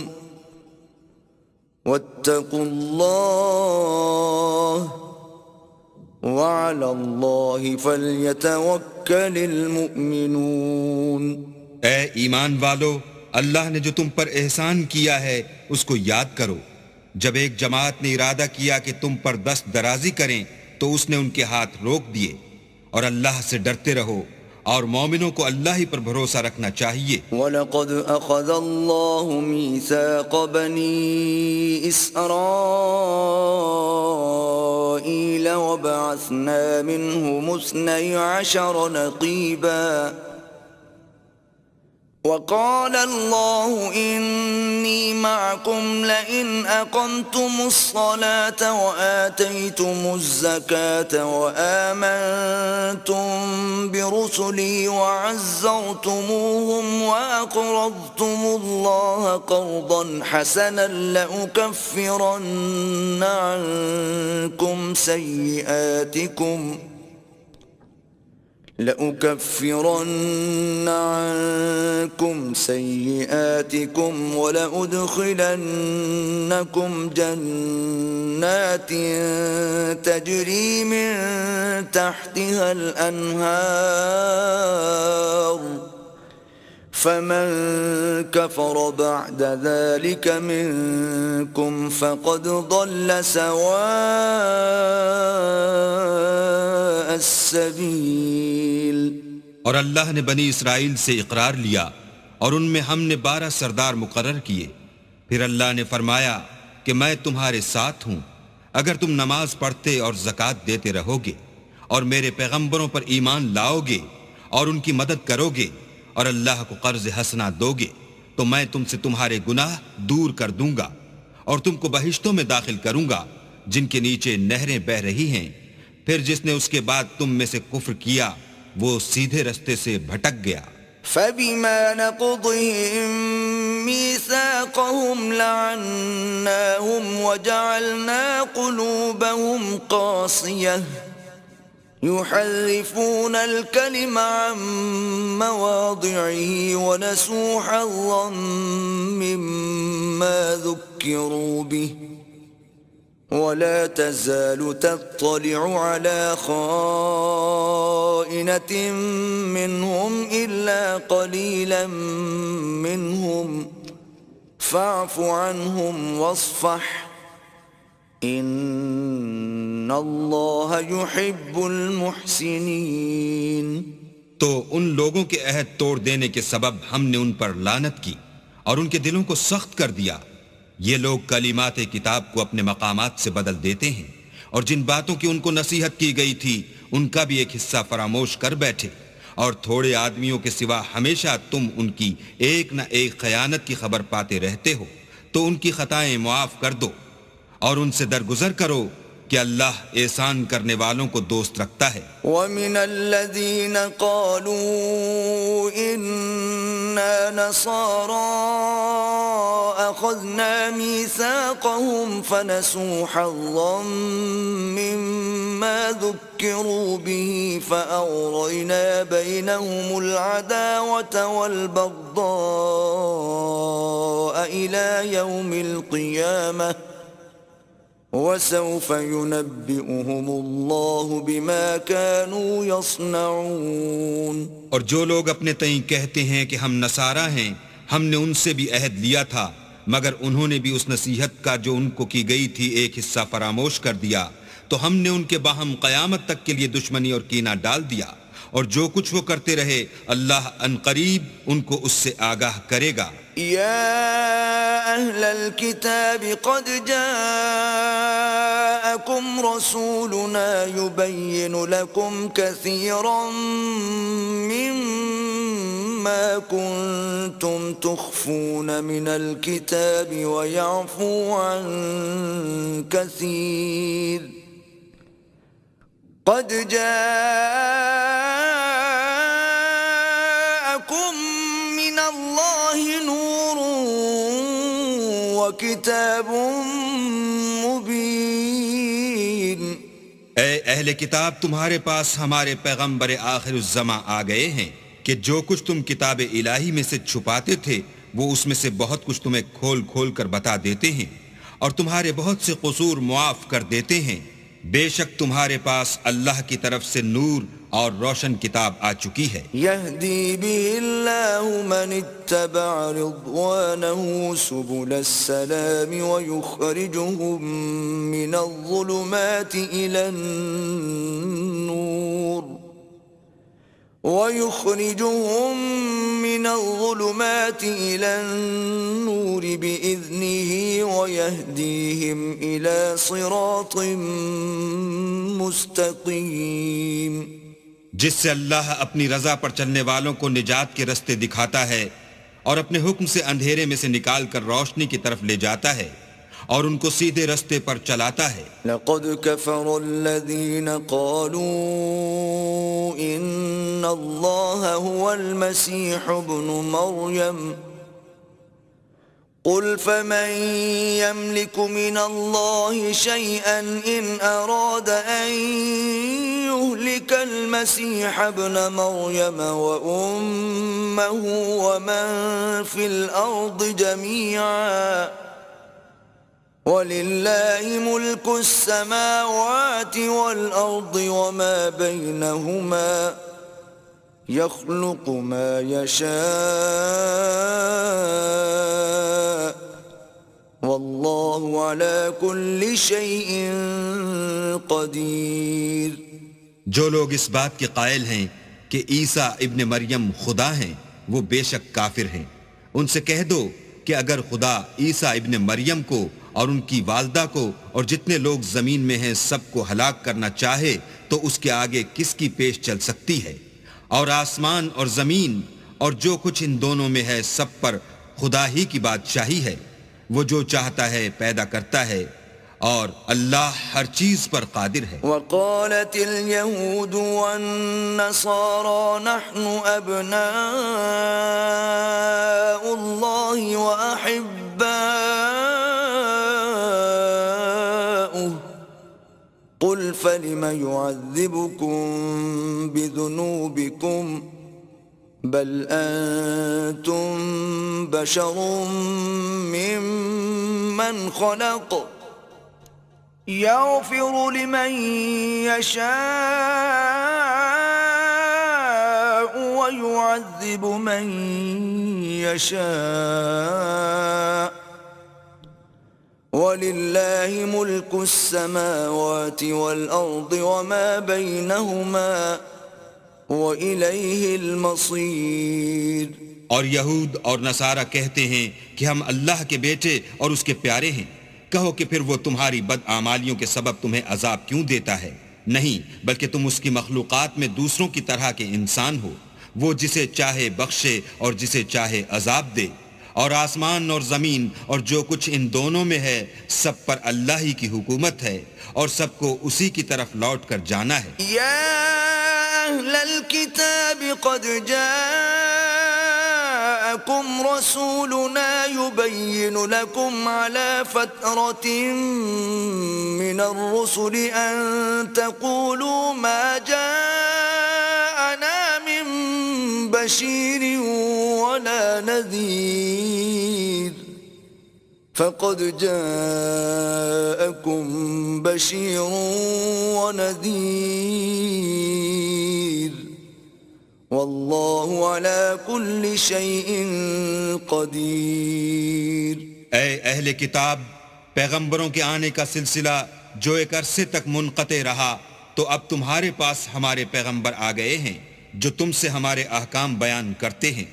واتقوا اللہ وعلى الله فليتوكل المؤمنون۔
اے ایمان والو، اللہ نے جو تم پر احسان کیا ہے اس کو یاد کرو۔ جب ایک جماعت نے ارادہ کیا کہ تم پر دست درازی کریں تو اس نے ان کے ہاتھ روک دیے، اور اللہ سے ڈرتے رہو، اور مومنوں کو اللہ ہی پر بھروسہ رکھنا چاہیے۔
وَلَقَدْ أَخَذَ اللَّهُ مِيثَاقَ بَنِي إِسْرَائِيلَ وَبَعَثْنَا مِنْهُمُ 12 نَقِيبًا وقال الله إني معكم لئن أقمتم الصلاة وآتيتم الزكاة وآمنتم برسلي وعزرتموهم وأقرضتم الله قرضا حسنا لأكفرن عنكم سيئاتكم ولأدخلنكم جنات تجري من تحتها الأنهار فمن كفر بعد ذلك منكم فقد ضل سواء السبيل۔
اور اللہ نے بنی اسرائیل سے اقرار لیا اور ان میں ہم نے 12 سردار مقرر کیے۔ پھر اللہ نے فرمایا کہ میں تمہارے ساتھ ہوں اگر تم نماز پڑھتے اور زکوٰۃ دیتے رہو گے اور میرے پیغمبروں پر ایمان لاؤ گے اور ان کی مدد کرو گے اور اللہ کو قرض حسنہ دو گے تو میں تم سے تمہارے گناہ دور کر دوں گا اور تم کو بہشتوں میں داخل کروں گا جن کے نیچے نہریں بہہ رہی ہیں۔ پھر جس نے اس کے بعد تم میں سے کفر کیا وہ سیدھے رستے سے بھٹک گیا۔
فبما نقضهم ميثاقهم لعناهم وجعلنا قلوبهم قاسية يحرفون الكلم عن مواضعه ونسوا حظا مما ذكروا به ولا تزال تطلع على خائنة منهم إلا قليلا منهم فاعف عنهم واصفح إن الله يحب المحسنين.
تو ان لوگوں کے عہد توڑ دینے کے سبب ہم نے ان پر لعنت کی اور ان کے دلوں کو سخت کر دیا. یہ لوگ کلمات کتاب کو اپنے مقامات سے بدل دیتے ہیں اور جن باتوں کی ان کو نصیحت کی گئی تھی ان کا بھی ایک حصہ فراموش کر بیٹھے. اور تھوڑے آدمیوں کے سوا ہمیشہ تم ان کی ایک نہ ایک خیانت کی خبر پاتے رہتے ہو، تو ان کی خطائیں معاف کر دو اور ان سے درگزر کرو کہ اللہ احسان کرنے والوں کو دوست رکھتا ہے.
وَمِنَ الَّذِينَ قَالُوا إِنَّا نَصَارَىٰ أَخَذْنَا مِيثَاقَهُمْ فَنَسُوا حَظًّا مِّمَّا ذُكِّرُوا بِهِ فَأَغْرَيْنَا بَيْنَهُمُ الْعَدَاوَةَ وَالْبَغْضَاءَ إِلَىٰ يَوْمِ الْقِيَامَةِ وَسَوْفَ يُنَبِّئُهُمُ اللَّهُ بِمَا كَانُوا يَصْنَعُونَ.
اور جو لوگ اپنے تئیں کہتے ہیں کہ ہم نصارہ ہیں، ہم نے ان سے بھی عہد لیا تھا مگر انہوں نے بھی اس نصیحت کا جو ان کو کی گئی تھی ایک حصہ فراموش کر دیا، تو ہم نے ان کے باہم قیامت تک کے لیے دشمنی اور کینہ ڈال دیا. اور جو کچھ وہ کرتے رہے اللہ عنقریب ان کو اس سے آگاہ کرے گا.
يا أهل الكتاب قد جاءكم رسولنا يبين لكم كثيرا مما كنتم تخفون من الكتاب ويعفو عن كثير قد جاءكم من الله نور وكتاب مبين.
اے اہل کتاب، تمہارے پاس ہمارے پیغمبر آخر الزماں آ گئے ہیں کہ جو کچھ تم کتاب الہی میں سے چھپاتے تھے وہ اس میں سے بہت کچھ تمہیں کھول کھول کر بتا دیتے ہیں اور تمہارے بہت سے قصور معاف کر دیتے ہیں. بے شک تمہارے پاس اللہ کی طرف سے نور اور روشن کتاب آ چکی ہے.
يهدي به الله من اتبع رضوانه سبل السلام ويخرجهم من الظلمات إلى النور بإذنه ويهديهم إلى صراط مستقيم.
جس سے اللہ اپنی رضا پر چلنے والوں کو نجات کے رستے دکھاتا ہے اور اپنے حکم سے اندھیرے میں سے نکال کر روشنی کی طرف لے جاتا ہے اور ان کو سیدھے رستے پر چلاتا ہے.
لقد كفر الذين قالوا إن الله هو المسيح ابن مريم قل فمن يملك من الله شيئا إن أراد أن يهلك المسيح ابن مريم وأمه ومن في الأرض جميعا وَلِلَّهِ مُلْكُ السَّمَاوَاتِ وَالْأَرْضِ وَمَا بَيْنَهُمَا يَخْلُقُ مَا يَشَاءُ وَاللَّهُ عَلَى كُلِّ شَيْءٍ قَدِيرٌ.
جو لوگ اس بات کے قائل ہیں کہ عیسیٰ ابن مریم خدا ہیں وہ بے شک کافر ہیں. ان سے کہہ دو کہ اگر خدا عیسیٰ ابن مریم کو اور ان کی والدہ کو اور جتنے لوگ زمین میں ہیں سب کو ہلاک کرنا چاہے تو اس کے آگے کس کی پیش چل سکتی ہے؟ اور آسمان اور زمین اور جو کچھ ان دونوں میں ہے سب پر خدا ہی کی بادشاہی ہے. وہ جو چاہتا ہے پیدا کرتا ہے اور اللہ ہر چیز پر قادر ہے.
وقالت اليهود والنصارى نحن أبناء الله وأحباؤه قل فلم يعذبكم بذنوبكم بل أنتم بشر ممن خلق يغفر لمن يشاء ويعذب من يشاء ولله ملك السماوات والأرض وما بينهما وإليه المصير.
اور یہود اور نصارہ کہتے ہیں کہ ہم اللہ کے بیٹے اور اس کے پیارے ہیں. کہو کہ پھر وہ تمہاری بدعمالیوں کے سبب تمہیں عذاب کیوں دیتا ہے؟ نہیں، بلکہ تم اس کی مخلوقات میں دوسروں کی طرح کے انسان ہو. وہ جسے چاہے بخشے اور جسے چاہے عذاب دے. اور آسمان اور زمین اور جو کچھ ان دونوں میں ہے سب پر اللہ ہی کی حکومت ہے اور سب کو اسی کی طرف لوٹ کر جانا ہے.
یا اہل الكتاب قد جاءکم رسولنا يبین لکم على فترة من الرسل ان تقولوا ما جاءنا من بشیر ولا نذیر فقد جاءكم بشیر ونذیر واللہ علی کل شیء قدیر.
اے اہل کتاب، پیغمبروں کے آنے کا سلسلہ جو ایک عرصے تک منقطع رہا تو اب تمہارے پاس ہمارے پیغمبر آ گئے ہیں جو تم سے ہمارے احکام بیان کرتے ہیں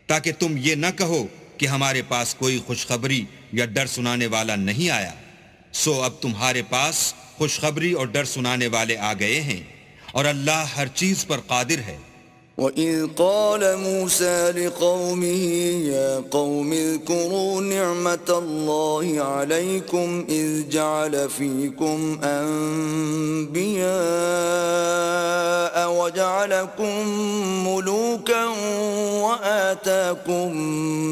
تاکہ تم یہ نہ کہو کہ ہمارے پاس کوئی خوشخبری یا ڈر سنانے والا نہیں آیا. سو اب تمہارے پاس خوشخبری اور ڈر سنانے والے آ گئے ہیں اور اللہ ہر چیز پر قادر ہے.
وَإِذْ قَالَ مُوسَى لِقَوْمِهِ يَا قَوْمِ اذْكُرُوا نِعْمَةَ اللَّهِ عَلَيْكُمْ إِذْ جَعَلَ فِيكُمْ أَنْبِيَاءَ وَجَعَلَكُمْ مُلُوكًا وَآتَاكُمْ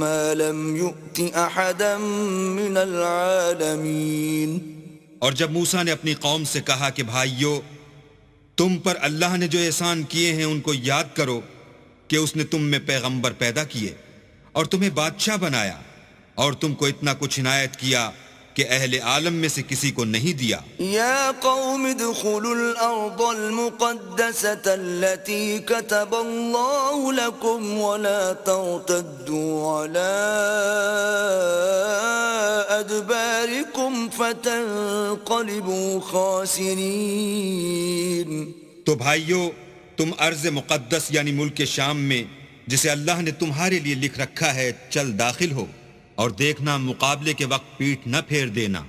مَا لَمْ يُؤْتِ أَحَدًا مِنَ الْعَالَمِينَ.
اور جب موسیٰ نے اپنی قوم سے کہا کہ بھائیو، تم پر اللہ نے جو احسان کیے ہیں ان کو یاد کرو کہ اس نے تم میں پیغمبر پیدا کیے اور تمہیں بادشاہ بنایا اور تم کو اتنا کچھ عنایت کیا کہ اہل عالم میں سے کسی کو نہیں دیا.
یا قوم ادخلوا الارض المقدسة التي كتب اللہ لكم ولا ترتدوا على ادباركم فتنقلبوا خاسرین.
تو بھائیو، تم ارض مقدس یعنی ملک شام میں جسے اللہ نے تمہارے لیے لکھ رکھا ہے چل داخل ہو اور دیکھنا مقابلے کے وقت پیٹھ نہ پھیر دینا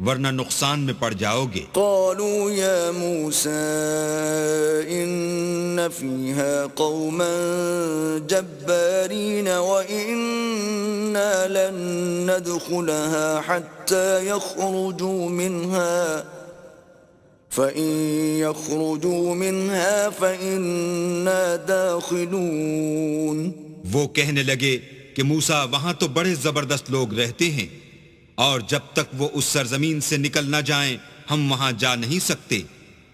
ورنہ نقصان میں پڑ جاؤ گے.
قالوا یا موسیٰ ان فیہا قوما جبارین وإنا لن ندخلها حتى يخرجوا منها فإن يخرجوا منها فإنا داخلون.
وہ کہنے لگے کہ موسیٰ وہاں تو بڑے زبردست لوگ رہتے ہیں اور جب تک وہ اس سرزمین سے نکل نہ جائیں ہم وہاں جا نہیں سکتے.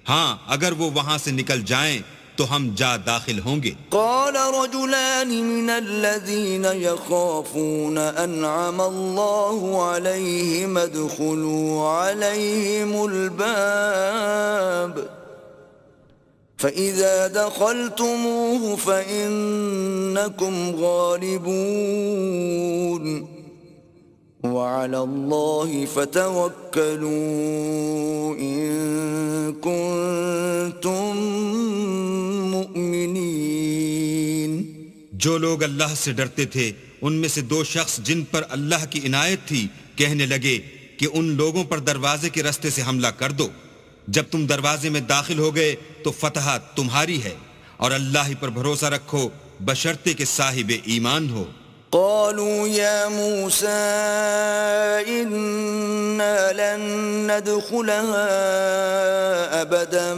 ہاں اگر وہ وہاں سے نکل جائیں تو ہم جا داخل ہوں گے.
قال رجلان من الذين يخافون انعم الله عليهم ادخلوا عليهم الباب فإذا دخلتموه فإنكم غالبون وعلى الله فتوكلوا إن كنتم مؤمنين.
جو لوگ اللہ سے ڈرتے تھے ان میں سے دو شخص جن پر اللہ کی عنایت تھی کہنے لگے کہ ان لوگوں پر دروازے کے راستے سے حملہ کر دو. جب تم دروازے میں داخل ہو گئے تو فتح تمہاری ہے اور اللہ ہی پر بھروسہ رکھو بشرطے کہ صاحب ایمان ہو.
قالوا يا موسى إنا لن ندخلها أبدا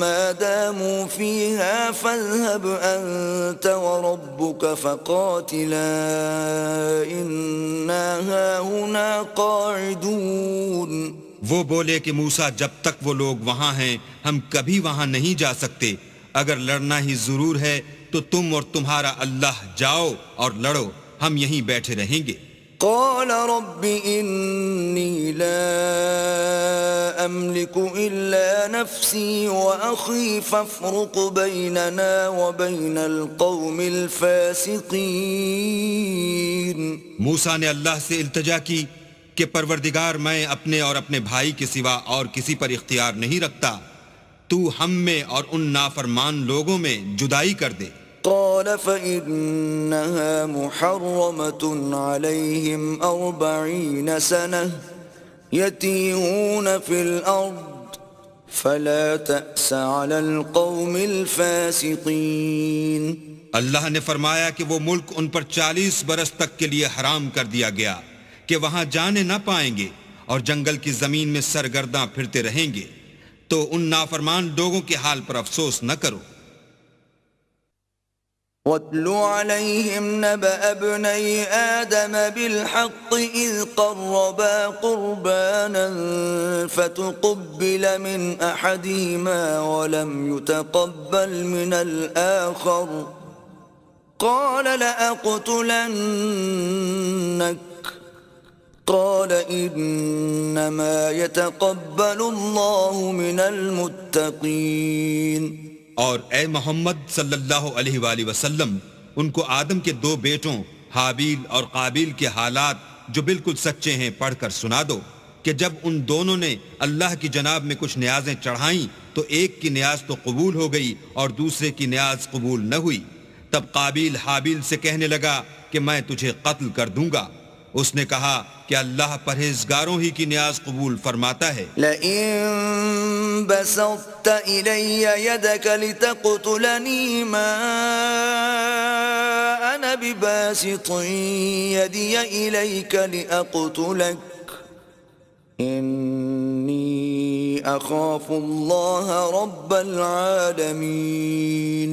ما داموا فيها فاذهب أنت وربك فقاتلا إنا هاهنا قاعدون.
وہ بولے کہ موسیٰ جب تک وہ لوگ وہاں ہیں ہم کبھی وہاں نہیں جا سکتے. اگر لڑنا ہی ضرور ہے تو تم اور تمہارا اللہ جاؤ اور لڑو، ہم یہیں بیٹھے رہیں گے.
قال رب إني لا أملك إلا نفسي وأخي فافرق بيننا وبين القوم الفاسقين.
موسیٰ نے اللہ سے التجا کی کہ پروردگار میں اپنے اور اپنے بھائی کے سوا اور کسی پر اختیار نہیں رکھتا، تو ہم میں اور ان نافرمان لوگوں میں جدائی کر دے.
قال فإنها محرمة عليهم 40 سنة يتيهون في الأرض فلا تأس على القوم الفاسقين.
اللہ نے فرمایا کہ وہ ملک ان پر 40 برس تک کے لیے حرام کر دیا گیا کہ وہاں جانے نہ پائیں گے اور جنگل کی زمین میں سرگرداں پھرتے رہیں گے، تو ان نافرمان لوگوں کے حال پر افسوس نہ کرو.
وَاتْلُ عَلَيْهِمْ نَبَأَ ابْنَيْ آدَمَ بِالْحَقِّ إِذْ قَرَّبَا قُرْبَانًا فَتُقُبِّلَ مِنْ أَحَدِهِمَا وَلَمْ يُتَقَبَّلْ مِنَ الْآخَرِ قَالَ لَأَقْتُلَنَّكَ قَالَ إِنَّمَا يَتَقَبَّلُ اللَّهُ مِنَ الْمُتَّقِينَ.
اور اے محمد صلی اللہ علیہ وآلہ وسلم ان کو آدم کے 2 بیٹوں حابیل اور قابیل کے حالات جو بالکل سچے ہیں پڑھ کر سنا دو کہ جب ان دونوں نے اللہ کی جناب میں کچھ نیازیں چڑھائیں تو ایک کی نیاز تو قبول ہو گئی اور دوسرے کی نیاز قبول نہ ہوئی. تب قابیل حابیل سے کہنے لگا کہ میں تجھے قتل کر دوں گا. اس نے کہا کہ اللہ پرہیزگاروں ہی کی نیاز قبول فرماتا ہے.
لئن بسطت إلي يدك لتقتلني ما أنا بباسط يدي إليك لأقتلك إني أخاف الله رب العالمين.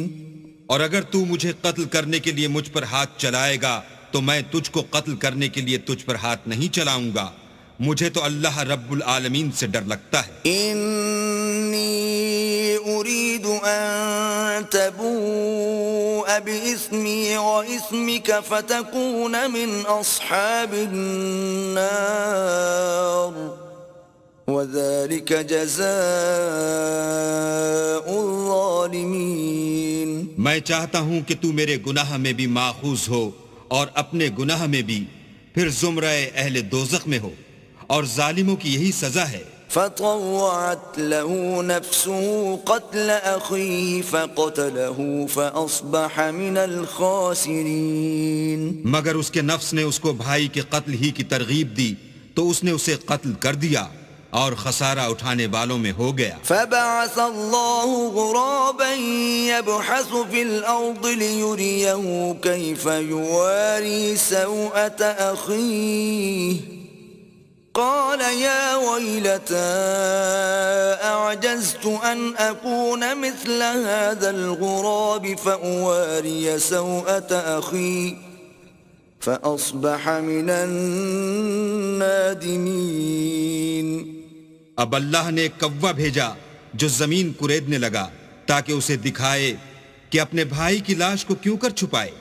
اور اگر تو مجھے قتل کرنے کے لیے مجھ پر ہاتھ چلائے گا تو میں تجھ کو قتل کرنے کے لیے تجھ پر ہاتھ نہیں چلاؤں گا، مجھے تو اللہ رب العالمین سے ڈر لگتا ہے.
انی اريد ان تبوء باسمی واسمک فتکون من اصحاب النار وذلك جزاء الظالمین.
میں چاہتا ہوں کہ تو میرے گناہ میں بھی ماخوذ ہو اور اپنے گناہ میں بھی، پھر زمرہ اہل دوزخ میں ہو، اور ظالموں کی یہی سزا ہے.
فطوعت له نفسه قتل أخيه فقتله فأصبح من الخاسرين.
مگر اس کے نفس نے اس کو بھائی کے قتل ہی کی ترغیب دی تو اس نے اسے قتل کر دیا اور خسارہ اٹھانے والوں میں ہو گیا.
فبعث الله غرابا يبحث في الأرض ليريه كيف يواري سوءة أخيه قال يا ويلتى أعجزت أن أكون مثل هذا الغراب فأواري سوءة أخي فأصبح من النادمين.
اب اللہ نے ایک کوا بھیجا جو زمین کریدنے لگا تاکہ اسے دکھائے کہ اپنے بھائی کی لاش کو کیوں کر چھپائے.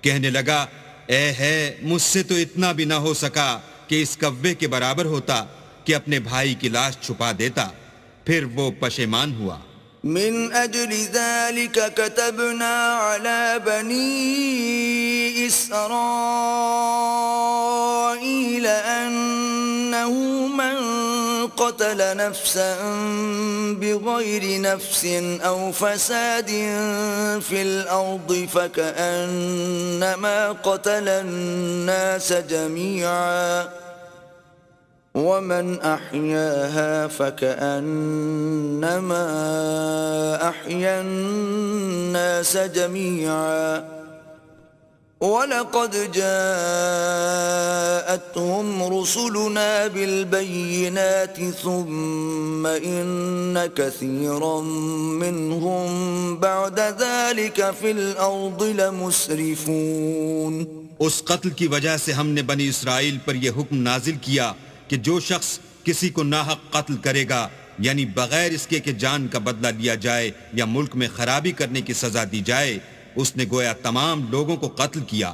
کہنے لگا اے ہے مجھ سے تو اتنا بھی نہ ہو سکا کہ اس کوے کے برابر ہوتا کہ اپنے بھائی کی لاش چھپا دیتا. پھر وہ پشیمان ہوا.
من أجل ذلك كتبنا على بني إسرائيل أنه من قتل نفسا بغير نفس أو فساد في الأرض فكأنما قتل الناس جميعا ومن أحياها فكأنما أحيا الناس جميعا وَلَقَدْ جَاءَتْهُمْ رُسُلُنَا بِالْبَيِّنَاتِ ثُمَّ إِنَّ كَثِيرًا مِّنْهُمْ بَعْدَ ذَلِكَ فِي الْأَرْضِ لَمُسْرِفُونَ.
اس قتل کی وجہ سے ہم نے بنی اسرائیل پر یہ حکم نازل کیا کہ جو شخص کسی کو ناحق قتل کرے گا یعنی بغیر اس کے کہ جان کا بدلہ لیا جائے یا ملک میں خرابی کرنے کی سزا دی جائے، اس نے گویا تمام لوگوں کو قتل کیا،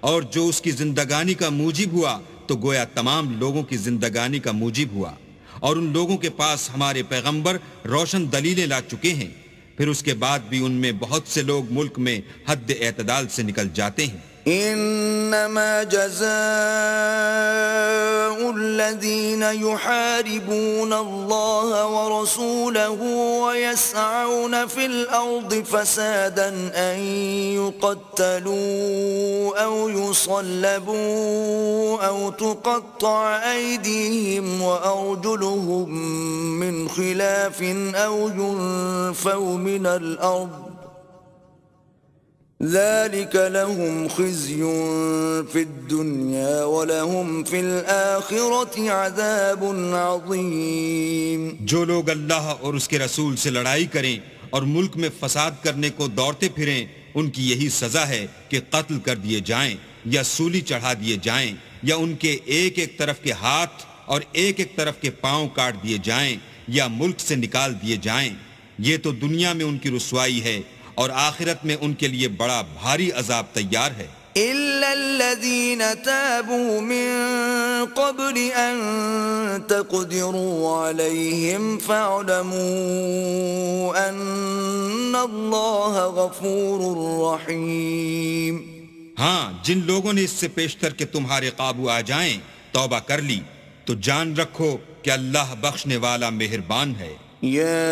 اور جو اس کی زندگانی کا موجب ہوا تو تو گویا تمام لوگوں کی زندگانی کا موجب ہوا، اور ان لوگوں کے پاس ہمارے پیغمبر روشن دلیلیں لا چکے ہیں، پھر اس کے بعد بھی ان میں بہت سے لوگ ملک میں حد اعتدال سے نکل جاتے ہیں۔
انما جزاء الذين يحاربون الله ورسوله ويسعون في الارض فسادا ان يقتلوا او يصلبوا او تقطع ايديهم وارجلهم من خلاف او ينفوا من الارض ذلك لهم خزي في الدنيا ولهم في الآخرة عذاب عظيم۔
جو لوگ اللہ اور اس کے رسول سے لڑائی کریں اور ملک میں فساد کرنے کو دوڑتے پھریں، ان کی یہی سزا ہے کہ قتل کر دیے جائیں یا سولی چڑھا دیے جائیں، یا ان کے ایک ایک طرف کے ہاتھ اور ایک ایک طرف کے پاؤں کاٹ دیے جائیں یا ملک سے نکال دیے جائیں۔ یہ تو دنیا میں ان کی رسوائی ہے، اور آخرت میں ان کے لیے بڑا بھاری عذاب تیار ہے۔
إلا الذين تابوا من قبل أن تقدروا عليهم فاعلموا أن الله غفور رحيم۔
ہاں، جن لوگوں نے اس سے پیشتر کہ تمہارے قابو آ جائیں توبہ کر لی، تو جان رکھو کہ اللہ بخشنے والا مہربان ہے۔
يا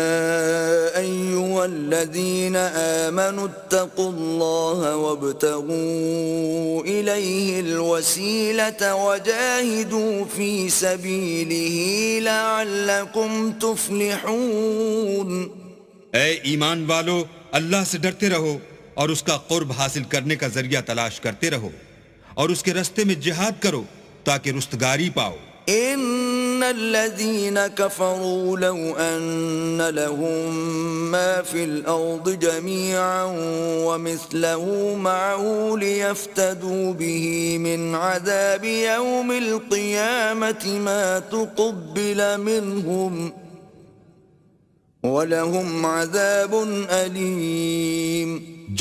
أيها الذين آمنوا اتقوا الله وابتغوا إليه الوسيلة وجاهدوا في سبيله لعلكم تفلحون۔
اے ایمان والو، اللہ سے ڈرتے رہو اور اس کا قرب حاصل کرنے کا ذریعہ تلاش کرتے رہو، اور اس کے رستے میں جہاد کرو تاکہ رستگاری پاؤ۔
ان الذين كفروا لو ان لهم ما في الارض جميعا ومثله معه ليفتدوا به من عذاب يوم القيامة ما تقبل منهم ولهم عذاب أليم۔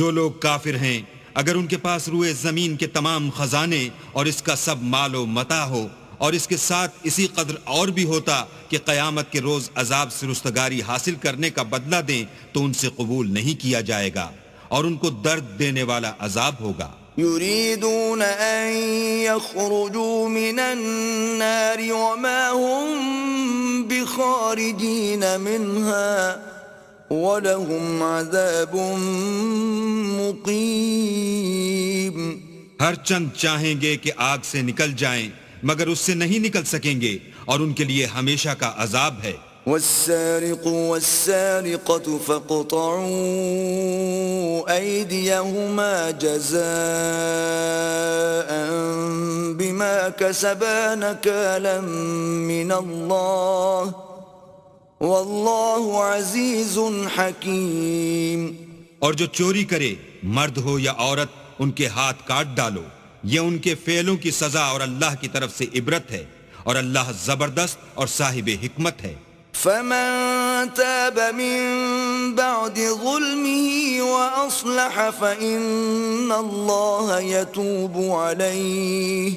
جو لوگ کافر ہیں، اگر ان کے پاس روئے زمین کے تمام خزانے اور اس کا سب مال و متاع ہو، اور اس کے ساتھ اسی قدر اور بھی ہوتا کہ قیامت کے روز عذاب سے رستگاری حاصل کرنے کا بدلہ دیں، تو ان سے قبول نہیں کیا جائے گا، اور ان کو درد دینے والا عذاب ہوگا۔
يريدون أن يخرجوا من النار وما هم بخارجين منها ولهم عذاب مقيم۔
ہر چند چاہیں گے کہ آگ سے نکل جائیں، مگر اس سے نہیں نکل سکیں گے، اور ان کے لیے ہمیشہ کا عذاب ہے۔
والسارق والسارقة فاقطعوا أيديهما جزاء بما كسبا نكالا من الله والله عزيز حكيم۔
اور جو چوری کرے، مرد ہو یا عورت، ان کے ہاتھ کاٹ ڈالو، یہ ان کے فعلوں کی سزا اور اللہ کی طرف سے عبرت ہے، اور اللہ زبردست اور صاحب حکمت ہے۔
فمن تاب من بعد ظلمه وأصلح فإن الله يتوب عليه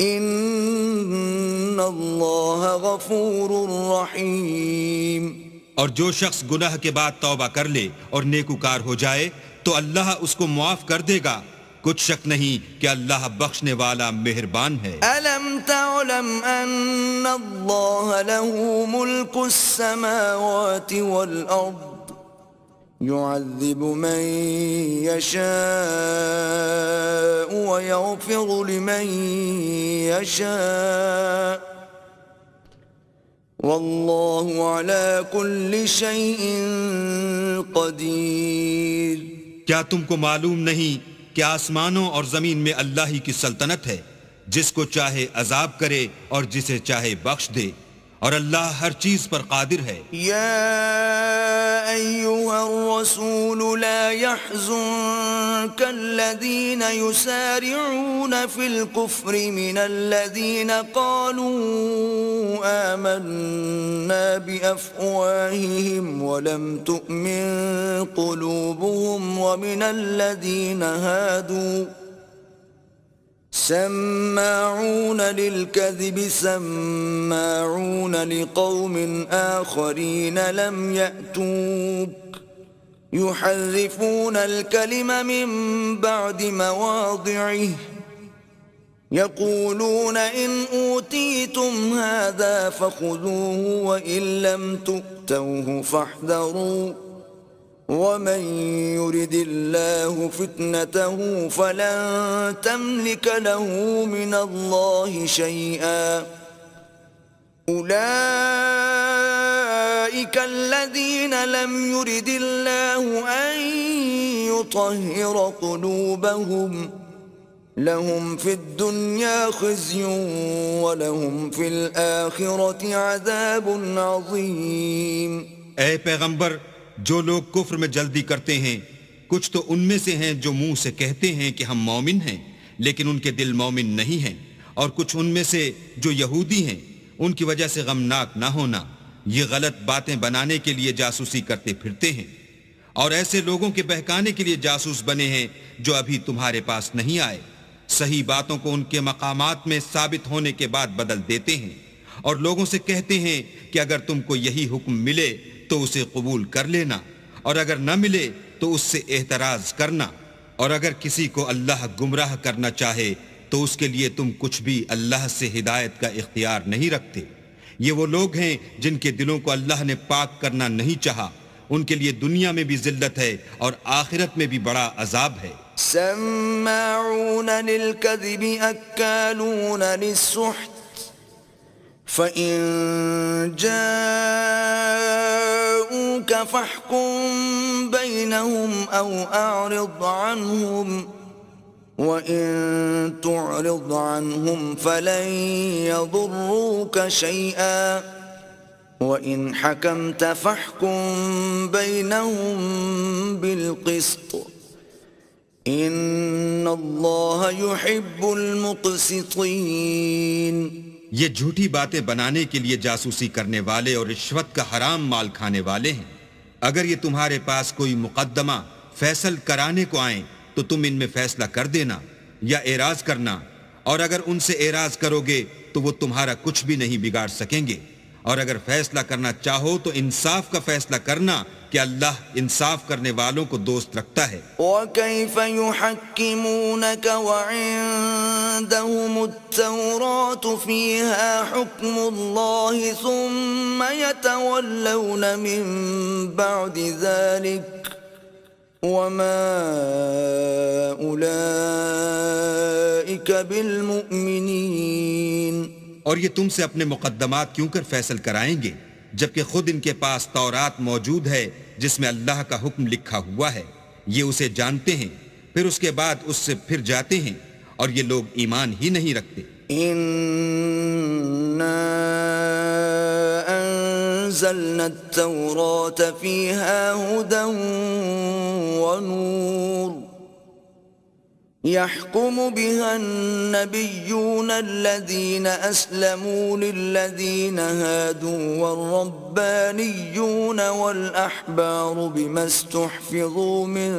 إن الله غفور رحيم۔
اور جو شخص گناہ کے بعد توبہ کر لے اور نیکوکار ہو جائے تو اللہ اس کو معاف کر دے گا، کچھ شک نہیں کہ اللہ بخشنے والا مہربان ہے۔
ألم تعلم أن الله له ملك السماوات والأرض يعذب من يشاء ويغفر لمن يشاء والله على كل شيء قدير۔
کیا تم کو معلوم نہیں کہ آسمانوں اور زمین میں اللہ ہی کی سلطنت ہے، جس کو چاہے عذاب کرے اور جسے چاہے بخش دے، اور اللہ ہر چیز پر قادر ہے۔
يا أيها الرسول لا يحزنك الذين يسارعون في الكفر من الذين قالوا آمنا بأفواههم ولم تؤمن قلوبهم ومن الذين هادوا سماعون للكذب سماعون لقوم آخرين لم يأتوك يحرفون الكلم من بعد مواضعه يقولون إن أوتيتم هذا فخذوه وإن لم تؤتوه فاحذروا ومن يرد الله فتنته فلن تملك له من الله شيئا أولئك الذين لم يرد الله أن يطهر قلوبهم لهم في الدنيا خزي ولهم في الآخرة عذاب عظيم.
اے پیغمبر، جو لوگ کفر میں جلدی کرتے ہیں کچھ تو ان میں سے ہیں جو منہ سے کہتے ہیں کہ ہم مومن ہیں لیکن ان کے دل مومن نہیں ہیں، اور کچھ ان میں سے جو یہودی ہیں ان کی وجہ سے غمناک نہ ہونا، یہ غلط باتیں بنانے کے لیے جاسوسی کرتے پھرتے ہیں، اور ایسے لوگوں کے بہکانے کے لیے جاسوس بنے ہیں جو ابھی تمہارے پاس نہیں آئے، صحیح باتوں کو ان کے مقامات میں ثابت ہونے کے بعد بدل دیتے ہیں، اور لوگوں سے کہتے ہیں کہ اگر تم کو یہی حکم ملے تو اسے قبول کر لینا، اور اگر نہ ملے تو اس سے احتراز کرنا، اور اگر کسی کو اللہ گمراہ کرنا چاہے تو اس کے لیے تم کچھ بھی اللہ سے ہدایت کا اختیار نہیں رکھتے۔ یہ وہ لوگ ہیں جن کے دلوں کو اللہ نے پاک کرنا نہیں چاہا، ان کے لیے دنیا میں بھی ذلت ہے اور آخرت میں بھی بڑا عذاب ہے۔
سماعون للكذب أكالون للسحت فإن جاءوك فاحكم بينهم أو أعرض عنهم وإن تعرض عنهم فلن يضروك شيئا وإن حكمت فاحكم بينهم بالقسط إن الله يحب المقسطين۔
یہ جھوٹی باتیں بنانے کے لیے جاسوسی کرنے والے اور رشوت کا حرام مال کھانے والے ہیں۔ اگر یہ تمہارے پاس کوئی مقدمہ فیصل کرانے کو آئیں تو تم ان میں فیصلہ کر دینا یا اعراض کرنا، اور اگر ان سے اعراض کرو گے تو وہ تمہارا کچھ بھی نہیں بگاڑ سکیں گے، اور اگر فیصلہ کرنا چاہو تو انصاف کا فیصلہ کرنا کہ اللہ انصاف کرنے والوں کو دوست رکھتا ہے۔
وَكَيْفَ يُحَكِّمُونَكَ وَعِندَهُمُ التَّوْرَاةُ فِيهَا حُكْمُ اللَّهِ ثُمَّ يَتَوَلَّوْنَ مِن بَعْدِ ذَلِكَ وَمَا أُولَئِكَ بِالْمُؤْمِنِينَ۔
اور یہ تم سے اپنے مقدمات کیوں کر فیصل کرائیں گے جبکہ خود ان کے پاس تورات موجود ہے جس میں اللہ کا حکم لکھا ہوا ہے، یہ اسے جانتے ہیں، پھر اس کے بعد اس سے پھر جاتے ہیں، اور یہ لوگ ایمان ہی نہیں رکھتے۔
إِنَّا أَنزَلْنَا التَّوْرَاةَ فِيهَا هُدًى وَنُورٌ يحكم بها النبيون الذين أسلموا للذين هادوا والربانيون والأحبار بما استحفظوا من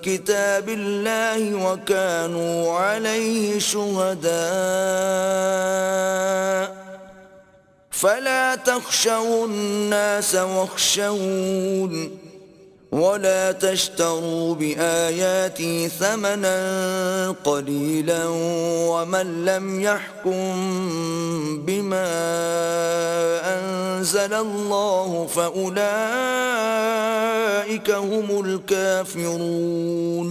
كتاب الله وكانوا عليه شهداء فلا تخشوا الناس واخشون ولا تشتروا بآياتي ثمنا قليلا ومن لم يحكم بما أنزل الله فأولئك هم الكافرون۔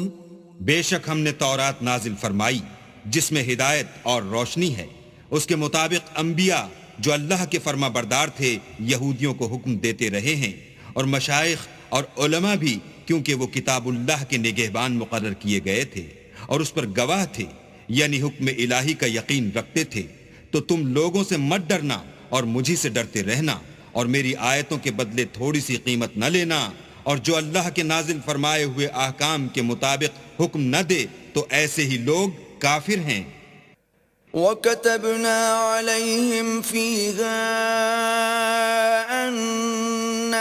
بے شک ہم نے تورات نازل فرمائی جس میں ہدایت اور روشنی ہے، اس کے مطابق انبیاء جو اللہ کے فرما بردار تھے یہودیوں کو حکم دیتے رہے ہیں، اور مشائخ اور علماء بھی، کیونکہ وہ کتاب اللہ کے نگہبان مقرر کیے گئے تھے اور اس پر گواہ تھے، یعنی حکم الہی کا یقین رکھتے تھے۔ تو تم لوگوں سے مت ڈرنا اور مجھی سے ڈرتے رہنا، اور میری آیتوں کے بدلے تھوڑی سی قیمت نہ لینا، اور جو اللہ کے نازل فرمائے ہوئے احکام کے مطابق حکم نہ دے تو ایسے ہی لوگ کافر ہیں۔
وَكَتَبْنَا عَلَيْهِمْ فِيهَا أَنَّ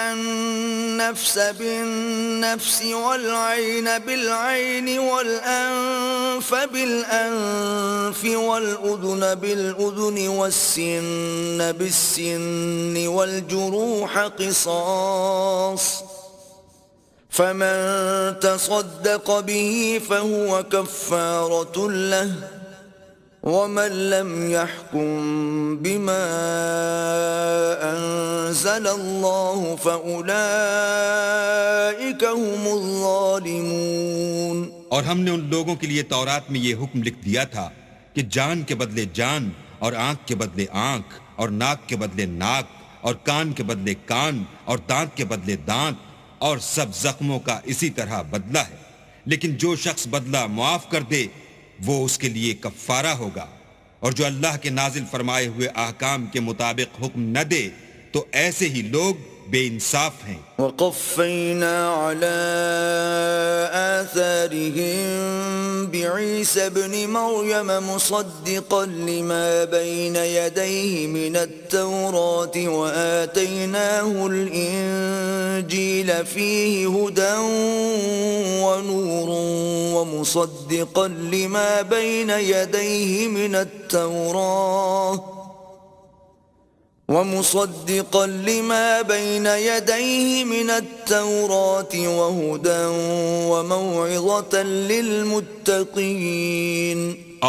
النفس بالنفس والعين بالعين والأنف بالأنف والأذن بالأذن والسن بالسن والجروح قصاص فمن تصدق به فهو كفارة له ومن لم يحكم بما أنزل الله فأولئك هم الظالمون۔
اور ہم نے ان لوگوں کے لیے تورات میں یہ حکم لکھ دیا تھا کہ جان کے بدلے جان اور آنکھ کے بدلے آنکھ اور ناک کے بدلے ناک اور کان کے بدلے کان اور دانت کے بدلے دانت اور سب زخموں کا اسی طرح بدلہ ہے، لیکن جو شخص بدلہ معاف کر دے وہ اس کے لیے کفارہ ہوگا، اور جو اللہ کے نازل فرمائے ہوئے احکام کے مطابق حکم نہ دے تو ایسے ہی لوگ بے انصاف ہیں۔
وقفینا علی آثارهم بعیسی ابن مریم مصدقا لما بین یدیہ من التوراة وآتیناہ الانجیل فیہ ہدی ونور ومصدقا لما بین یدیہ من التوراة وهدى وموعظة للمتقين۔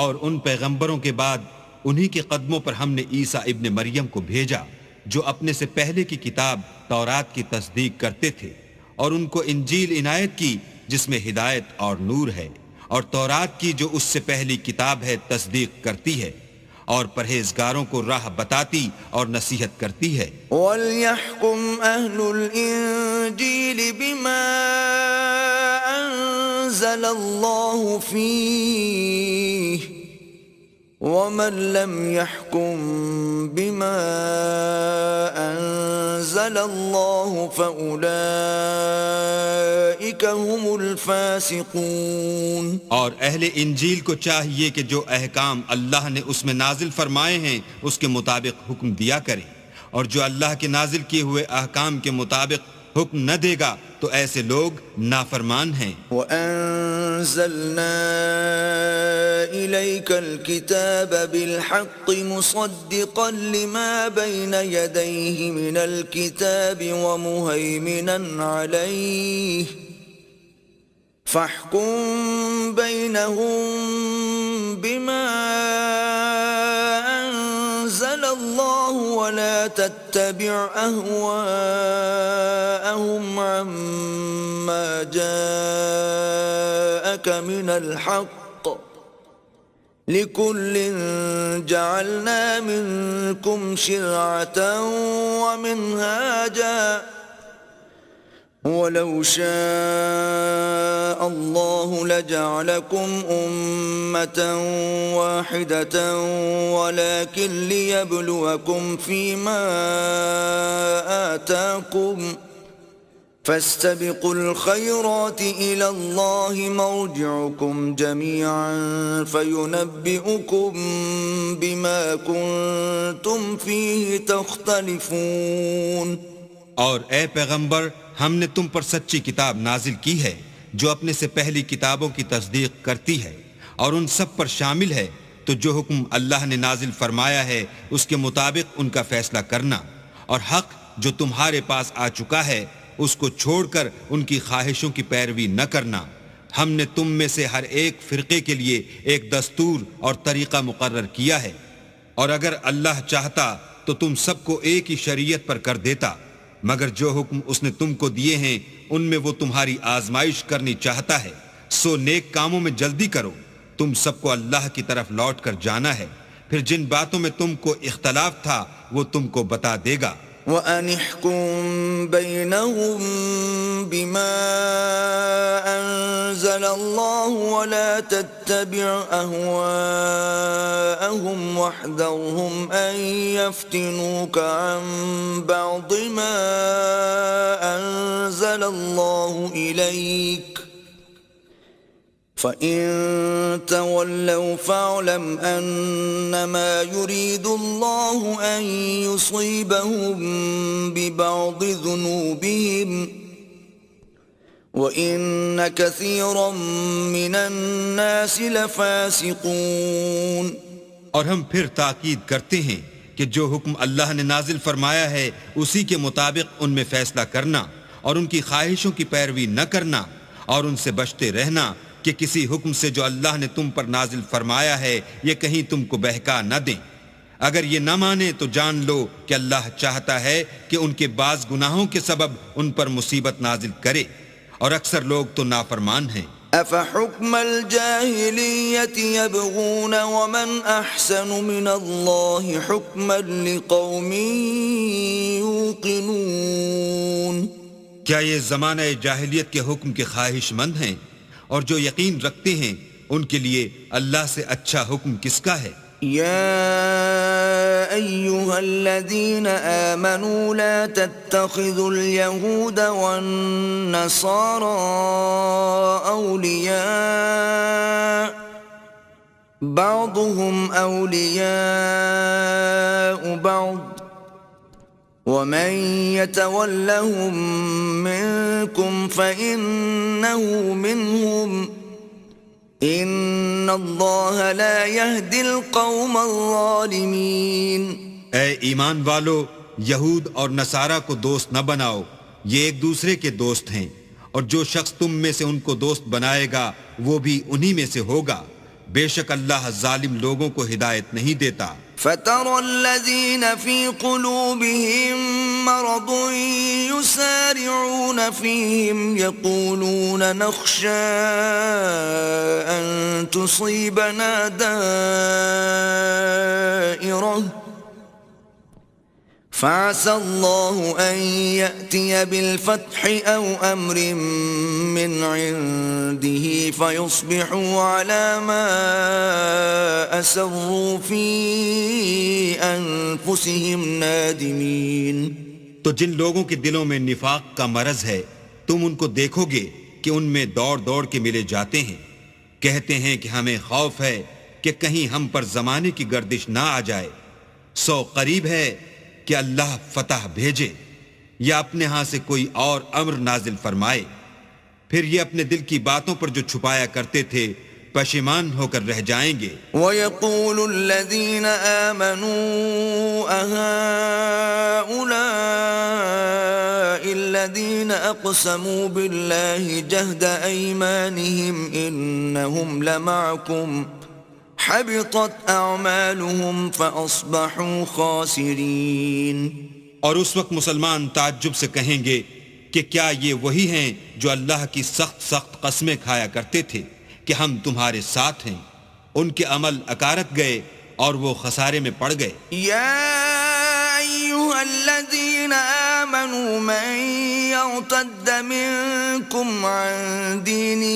اور ان پیغمبروں کے بعد انہی کے قدموں پر ہم نے عیسیٰ ابن مریم کو بھیجا جو اپنے سے پہلے کی کتاب تورات کی تصدیق کرتے تھے، اور ان کو انجیل عنایت کی جس میں ہدایت اور نور ہے، اور تورات کی جو اس سے پہلی کتاب ہے تصدیق کرتی ہے، اور پرہیزگاروں کو راہ بتاتی اور نصیحت کرتی ہے۔
وَلْيَحْكُمْ أَهْلُ الْإِنجِيلِ بِمَا أَنزَلَ اللَّهُ فِيهِ وَمَنْ لَمْ يَحْكُمْ بِمَا أَنزَلَ اللَّهُ فَأُولَئِكَ هُمُ الْفَاسِقُونَ۔
اور اہل انجیل کو چاہیے کہ جو احکام اللہ نے اس میں نازل فرمائے ہیں اس کے مطابق حکم دیا کریں، اور جو اللہ کے نازل کیے ہوئے احکام کے مطابق حکم نہ دے گا تو ایسے لوگ نافرمان ہیں۔
وَأَنزَلْنَا إِلَيْكَ الْكِتَابَ بِالْحَقِّ مُصَدِّقًا لِمَا بَيْنَ يَدَيْهِ مِنَ الْكِتَابِ وَمُهَيْمِنًا عَلَيْهِ فَاحْكُم بَيْنَهُم بِمَا أَنزَلَ اللَّهُ وَلَا تَتَّبِعْ أَهْوَاءَهُمْ عَمَّا جَاءَكَ مِنَ الْحَقِّ لِكُلٍّ جَعَلْنَا مِنكُمْ شِرْعَةً وَمِنْهَاجًا وَلَوْ شَاءَ اللَّهُ لَجَعَلَكُمْ أُمَّةً وَاحِدَةً وَلَكِنْ لِيَبْلُوَكُمْ فِيمَا آتَاكُمْ فَاسْتَبِقُوا الْخَيْرَاتِ إِلَى اللَّهِ مَرْجِعُكُمْ جَمِيعًا فَيُنَبِّئُكُم بِمَا كُنتُمْ فِيهِ تَخْتَلِفُونَ۔
اور اے پیغمبر، ہم نے تم پر سچی کتاب نازل کی ہے جو اپنے سے پہلی کتابوں کی تصدیق کرتی ہے، اور ان سب پر شامل ہے، تو جو حکم اللہ نے نازل فرمایا ہے اس کے مطابق ان کا فیصلہ کرنا، اور حق جو تمہارے پاس آ چکا ہے اس کو چھوڑ کر ان کی خواہشوں کی پیروی نہ کرنا۔ ہم نے تم میں سے ہر ایک فرقے کے لیے ایک دستور اور طریقہ مقرر کیا ہے، اور اگر اللہ چاہتا تو تم سب کو ایک ہی شریعت پر کر دیتا، مگر جو حکم اس نے تم کو دیے ہیں ان میں وہ تمہاری آزمائش کرنی چاہتا ہے، سو نیک کاموں میں جلدی کرو، تم سب کو اللہ کی طرف لوٹ کر جانا ہے، پھر جن باتوں میں تم کو اختلاف تھا وہ تم کو بتا دے گا۔
وَأَنِ احْكُم بَيْنَهُم بِمَا أَنزَلَ اللَّهُ وَلَا تَتَّبِعْ أَهْوَاءَهُمْ وَاحْذَرْهُمْ أَن يَفْتِنُوكَ عَن بَعْضِ مَا أَنزَلَ اللَّهُ إِلَيْكَ فَإِن تَوَلَّوْا فَاعْلَمْ أَنَّمَا يُرِيدُ اللَّهُ أَن يُصِيبَهُم بِبَعْضِ ذُنُوبِهِمْ وَإِنَّ كَثِيرًا مِّنَ النَّاسِ لَفَاسِقُونَ
اور ہم پھر تاکید کرتے ہیں کہ جو حکم اللہ نے نازل فرمایا ہے اسی کے مطابق ان میں فیصلہ کرنا اور ان کی خواہشوں کی پیروی نہ کرنا اور ان سے بچتے رہنا کہ کسی حکم سے جو اللہ نے تم پر نازل فرمایا ہے یہ کہیں تم کو بہکا نہ دیں۔ اگر یہ نہ مانے تو جان لو کہ اللہ چاہتا ہے کہ ان کے بعض گناہوں کے سبب ان پر مصیبت نازل کرے، اور اکثر لوگ تو نافرمان ہیں۔
أَفَحُكْمَ الْجَاهِلِيَّةِ يَبْغُونَ وَمَنْ أَحْسَنُ مِنَ اللَّهِ حُكْمًا لِقَوْمٍ يُوقِنُونَ
کیا یہ زمانہ جاہلیت کے حکم کے خواہش مند ہیں، اور جو یقین رکھتے ہیں ان کے لیے اللہ سے اچھا حکم کس کا ہے؟
يا أيها الذين آمنوا لا تتخذوا اليهود والنصارى أولياء بعضهم أولياء بعض ومن يتولهم منكم فإنه منهم ان اللہ لا يهدي القوم الظالمین۔
اے ایمان والو، یہود اور نصارہ کو دوست نہ بناؤ، یہ ایک دوسرے کے دوست ہیں، اور جو شخص تم میں سے ان کو دوست بنائے گا وہ بھی انہی میں سے ہوگا، بے شک اللہ ظالم لوگوں کو ہدایت نہیں دیتا۔
فَتَرَى الَّذِينَ فِي قُلُوبِهِم مَّرَضٌ يُسَارِعُونَ فِيهِمْ يَقُولُونَ نَخْشَىٰ أَن تُصِيبَنَا دَائِرَةٌ فَعَسَى اللَّهُ أَن يَأْتِيَ بِالْفَتْحِ أَوْ أَمْرٍ مِّنْ عِندِهِ فَيُصْبِحُوا عَلَى مَا أَسَرُّوا فِي أَنفُسِهِمْ نَادِمِينَ۔
تو جن لوگوں کے دلوں میں نفاق کا مرض ہے تم ان کو دیکھو گے کہ ان میں دوڑ دوڑ کے ملے جاتے ہیں، کہتے ہیں کہ ہمیں خوف ہے کہ کہیں ہم پر زمانے کی گردش نہ آ جائے، سو قریب ہے کہ اللہ فتح بھیجے یا اپنے ہاں سے کوئی اور امر نازل فرمائے، پھر یہ اپنے دل کی باتوں پر جو چھپایا کرتے تھے پشیمان ہو کر رہ جائیں گے۔
وَيَقُولُ الَّذِينَ آمَنُوا أَهَٰؤُلَاءِ الَّذِينَ أَقْسَمُوا بِاللَّهِ جَهْدَ أَيْمَانِهِمْ إِنَّهُمْ لَمَعَكُمْ حَبِطَتْ أَعْمَالُهُمْ فَأَصْبَحُوا خَاسِرِينَ۔
اور اس وقت مسلمان تعجب سے کہیں گے کہ کیا یہ وہی ہیں جو اللہ کی سخت سخت قسمیں کھایا کرتے تھے کہ ہم تمہارے ساتھ ہیں، ان کے عمل اکارت گئے اور وہ خسارے میں پڑ گئے۔
یا ایھا الذین آمنوا من یرتد منکم عن دینہ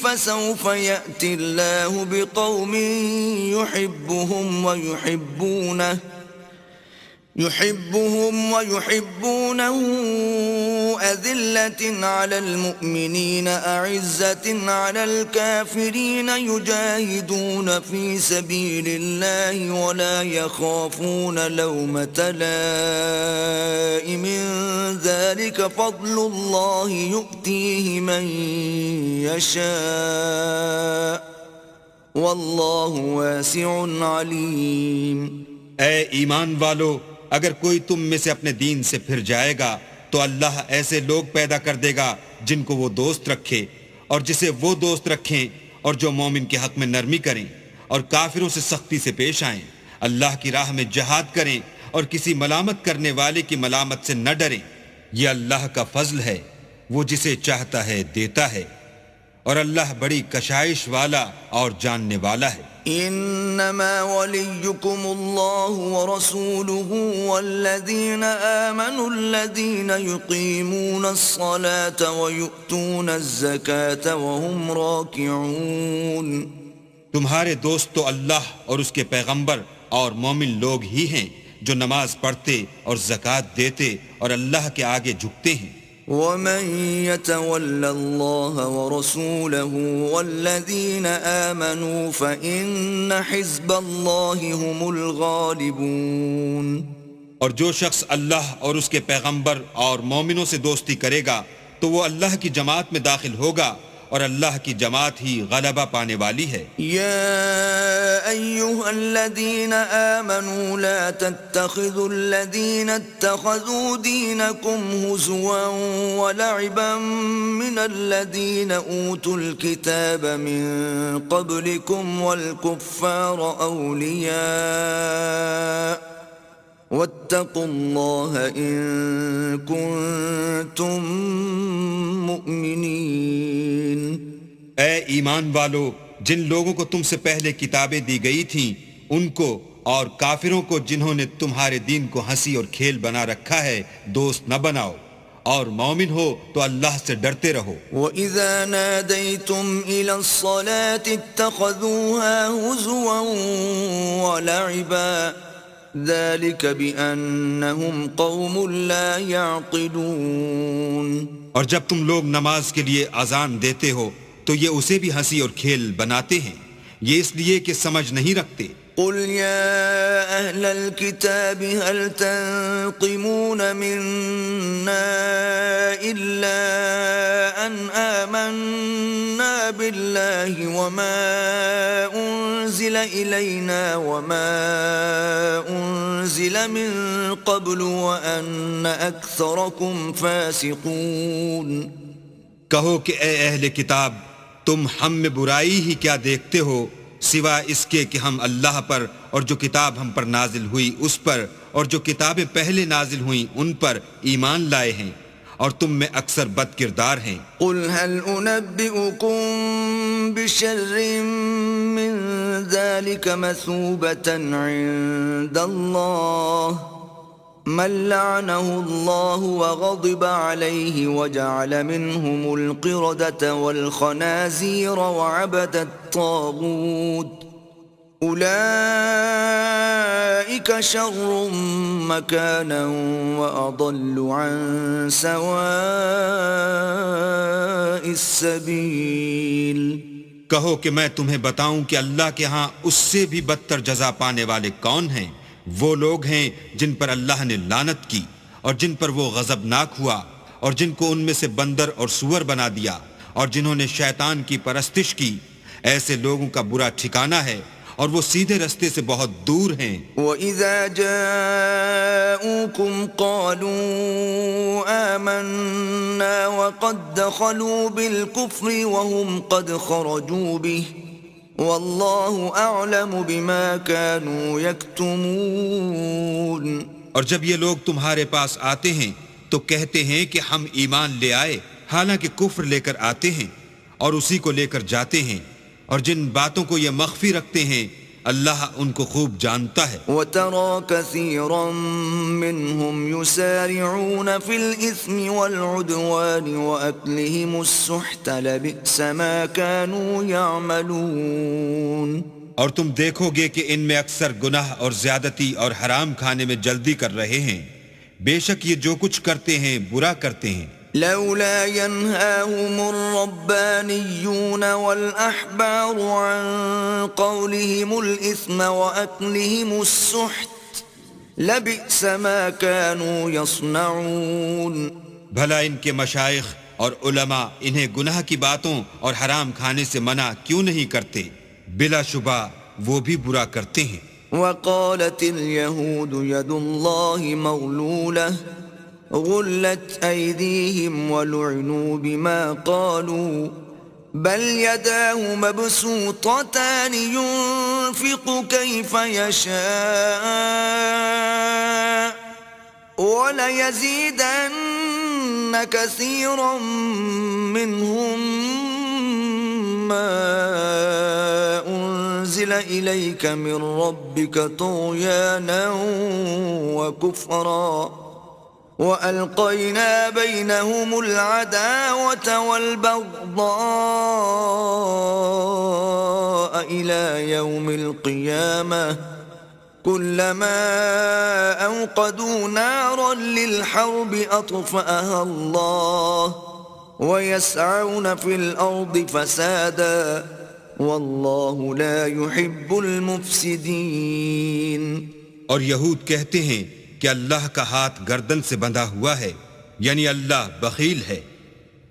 فسوف یأتی اللہ بقوم يحبهم ويحبونه أذلة على المؤمنين أعزة على الكافرين يجاهدون في سبيل الله ولا يخافون لومة لائم ذلك فضل الله يؤتيه من يشاء والله واسع عليم۔
اے ایمان والو، اگر کوئی تم میں سے اپنے دین سے پھر جائے گا تو اللہ ایسے لوگ پیدا کر دے گا جن کو وہ دوست رکھے اور جسے وہ دوست رکھیں، اور جو مومن کے حق میں نرمی کریں اور کافروں سے سختی سے پیش آئیں، اللہ کی راہ میں جہاد کریں اور کسی ملامت کرنے والے کی ملامت سے نہ ڈریں۔ یہ اللہ کا فضل ہے، وہ جسے چاہتا ہے دیتا ہے، اور اللہ بڑی کشائش والا اور جاننے والا ہے۔
انما وليكم الله ورسوله والذين آمنوا الذين يقيمون الصلاة ويؤتون الزكاة وهم راكعون۔
تمہارے دوست تو اللہ اور اس کے پیغمبر اور مومن لوگ ہی ہیں جو نماز پڑھتے اور زکوٰۃ دیتے اور اللہ کے آگے جھکتے ہیں۔
وَمَن يَتَوَلَّ اللَّهَ وَرَسُولَهُ وَالَّذِينَ آمَنُوا فَإِنَّ حِزْبَ اللَّهِ هُمُ الْغَالِبُونَ۔
اور جو شخص اللہ اور اس کے پیغمبر اور مومنوں سے دوستی کرے گا تو تو وہ اللہ کی جماعت میں داخل ہوگا اور اللہ کی جماعت ہی غلبہ پانے والی ہے۔
يا أيها الذين آمنوا لا تتخذوا الذين اتخذوا دينكم هزوا ولعبا من الذين أوتوا الكتاب من قبلكم والكفار أولياء واتقوا الله إن كنتم مؤمنين۔
اے ایمان والو، جن لوگوں کو تم سے پہلے کتابیں دی گئی تھیں ان کو اور کافروں کو جنہوں نے تمہارے دین کو ہنسی اور کھیل بنا رکھا ہے دوست نہ بناؤ، اور مومن ہو تو اللہ سے ڈرتے رہو۔
وَإِذَا نَادَيْتُمْ إِلَى الصَّلَاةِ اتَّخَذُوهَا هُزُوًا وَلَعِبًا ذَلِكَ بِأَنَّهُمْ قَوْمٌ لَا يَعْقِلُونَ۔
اور جب تم لوگ نماز کے لیے اذان دیتے ہو تو یہ اسے بھی ہنسی اور کھیل بناتے ہیں، یہ اس لیے کہ سمجھ نہیں رکھتے۔
قل يا أهل الكتاب هل تنقمون منا إلا أن آمنا بالله وما أنزل إلينا وما أنزل من قبل وأن أكثركم فاسقون۔
کہو کہ اے اہل کتاب، تم ہم میں برائی ہی کیا دیکھتے ہو سوا اس کے کہ ہم اللہ پر اور جو کتاب ہم پر نازل ہوئی اس پر اور جو کتابیں پہلے نازل ہوئیں ان پر ایمان لائے ہیں، اور تم میں اکثر بد کردار ہیں۔
قل هل أنبئكم بشر من ذلك مثوبة عند الله من لعنه الله وغضب عليه وجعل منهم القردة والخنازير وعبد الطاغوت أولئك شر مكانا وأضل عن سواء السبيل۔
کہو کہ میں تمہیں بتاؤں کہ اللہ کے ہاں اس سے بھی بدتر جزا پانے والے کون ہیں؟ وہ لوگ ہیں جن پر اللہ نے لعنت کی اور جن پر وہ غضبناک ہوا، اور جن کو ان میں سے بندر اور سور بنا دیا، اور جنہوں نے شیطان کی پرستش کی۔ ایسے لوگوں کا برا ٹھکانہ ہے اور وہ سیدھے رستے سے بہت دور ہیں۔
وَإِذَا جَاءُوكُمْ قَالُوا آمَنَّا وَقَدْ دَخَلُوا بِالْكُفْرِ وَهُمْ قَدْ خَرَجُوا بِهِ وَاللَّهُ أَعْلَمُ بِمَا كَانُوا يَكْتُمُونَ۔
اور جب یہ لوگ تمہارے پاس آتے ہیں تو کہتے ہیں کہ ہم ایمان لے آئے، حالانکہ کفر لے کر آتے ہیں اور اسی کو لے کر جاتے ہیں، اور جن باتوں کو یہ مخفی رکھتے ہیں اللہ ان کو خوب جانتا ہے۔
وَتَرَى كَثِيرًا مِّنْهُمْ يُسَارِعُونَ فِي الْإِثْمِ وَالْعُدْوَانِ وَأَكْلِهِمُ السُّحْتَ لَبِئْسَ مَا كَانُوا يَعْمَلُونَ۔
اور تم دیکھو گے کہ ان میں اکثر گناہ اور زیادتی اور حرام کھانے میں جلدی کر رہے ہیں، بے شک یہ جو کچھ کرتے ہیں برا کرتے ہیں۔
لولا ينهاهم الربانيون والأحبار عن قولهم الإثم وأكلهم السحت لبئس ما كانوا يصنعون۔
بھلا ان کے مشائخ اور علماء انہیں گناہ کی باتوں اور حرام کھانے سے منع کیوں نہیں کرتے؟ بلا شبہ وہ بھی برا کرتے ہیں۔
وقالت اليهود يد الله مغلولة غلت أيديهم ولعنوا بما قالوا بل يداه مبسوطتان ينفق كيف يشاء وليزيدن كثيرا منهم ما أنزل إليك من ربك طغيانا وكفرا وَأَلْقَيْنَا بَيْنَهُمُ الْعَدَاوَةَ وَالْبَغْضَاءَ إِلَى يَوْمِ الْقِيَامَةِ كُلَّمَا أَوْقَدُوا نَارًا لِلْحَرْبِ أَطْفَأَهَا اللَّهُ وَيَسْعَوْنَ فِي الْأَرْضِ فَسَادًا وَاللَّهُ لَا يُحِبُّ الْمُفْسِدِينَ۔
اور یہود کہتے ہیں کہ اللہ کا ہاتھ گردن سے بندھا ہوا ہے، یعنی اللہ بخیل ہے۔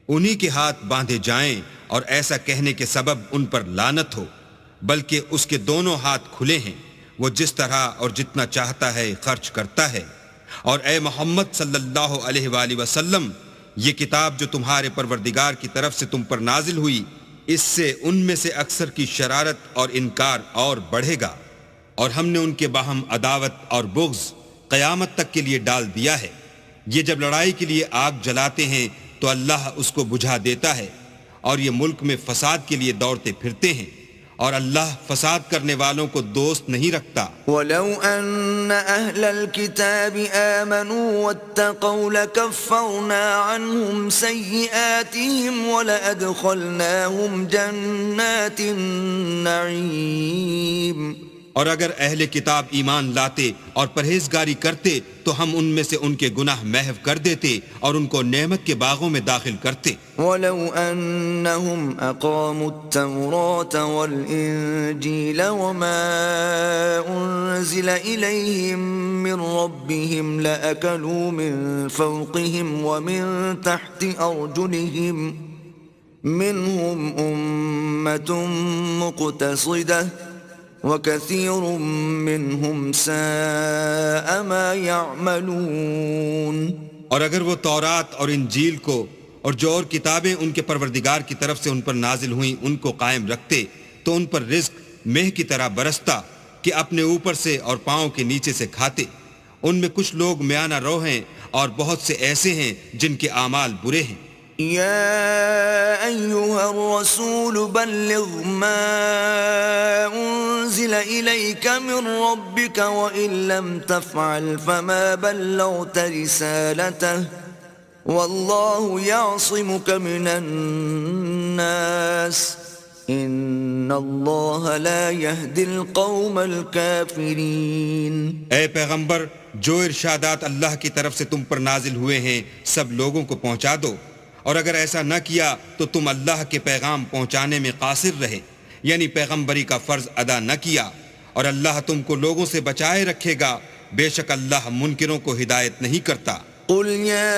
انہی کے ہاتھ باندھے جائیں اور ایسا کہنے کے سبب ان پر لعنت ہو، بلکہ اس کے دونوں ہاتھ کھلے ہیں، وہ جس طرح اور جتنا چاہتا ہے خرچ کرتا ہے۔ اور اے محمد صلی اللہ علیہ وآلہ وسلم، یہ کتاب جو تمہارے پروردگار کی طرف سے تم پر نازل ہوئی، اس سے ان میں سے اکثر کی شرارت اور انکار اور بڑھے گا، اور ہم نے ان کے باہم عداوت اور بغض قیامت تک کے لیے ڈال دیا ہے۔ یہ جب لڑائی کے لیے آگ جلاتے ہیں تو اللہ اس کو بجھا دیتا ہے، اور یہ ملک میں فساد کے لیے دوڑتے پھرتے ہیں، اور اللہ فساد کرنے والوں کو دوست نہیں رکھتا۔
ولو أن أهل الكتاب آمنوا واتقوا لكفرنا عنهم سيئاتهم ولأدخلناهم جنات النعيم۔
اور اگر اہل کتاب ایمان لاتے اور پرہیزگاری کرتے تو ہم ان میں سے ان کے گناہ محو کر دیتے اور ان کو نعمت کے باغوں میں داخل کرتے۔
ولو أنهم أقاموا التوراة والإنجيل وما أنزل إليهم من ربهم لأكلوا من فوقهم ومن تحت أرجلهم منهم أمة مقتصدة وَكَثِيرٌ مِّنْهُمْ سَاءَ مَا يَعْمَلُونَ۔
اور اگر وہ تورات اور انجیل کو اور جو اور کتابیں ان کے پروردگار کی طرف سے ان پر نازل ہوئیں ان کو قائم رکھتے تو ان پر رزق مہ کی طرح برستا کہ اپنے اوپر سے اور پاؤں کے نیچے سے کھاتے۔ ان میں کچھ لوگ میانہ رو ہیں اور بہت سے ایسے ہیں جن کے اعمال برے ہیں۔
يا أيها الرسول بلغ ما أنزل إليك من ربك وإن لم تفعل فما بلغت رسالته والله يعصمك من الناس إن الله لا يهدي القوم الكافرين۔
اے پیغمبر، جو ارشادات اللہ کی طرف سے تم پر نازل ہوئے ہیں سب لوگوں کو پہنچا دو، اور اگر ایسا نہ کیا تو تم اللہ کے پیغام پہنچانے میں قاصر رہے، یعنی پیغمبری کا فرض ادا نہ کیا، اور اللہ تم کو لوگوں سے بچائے رکھے گا، بے شک اللہ منکروں کو ہدایت نہیں کرتا۔
قل يا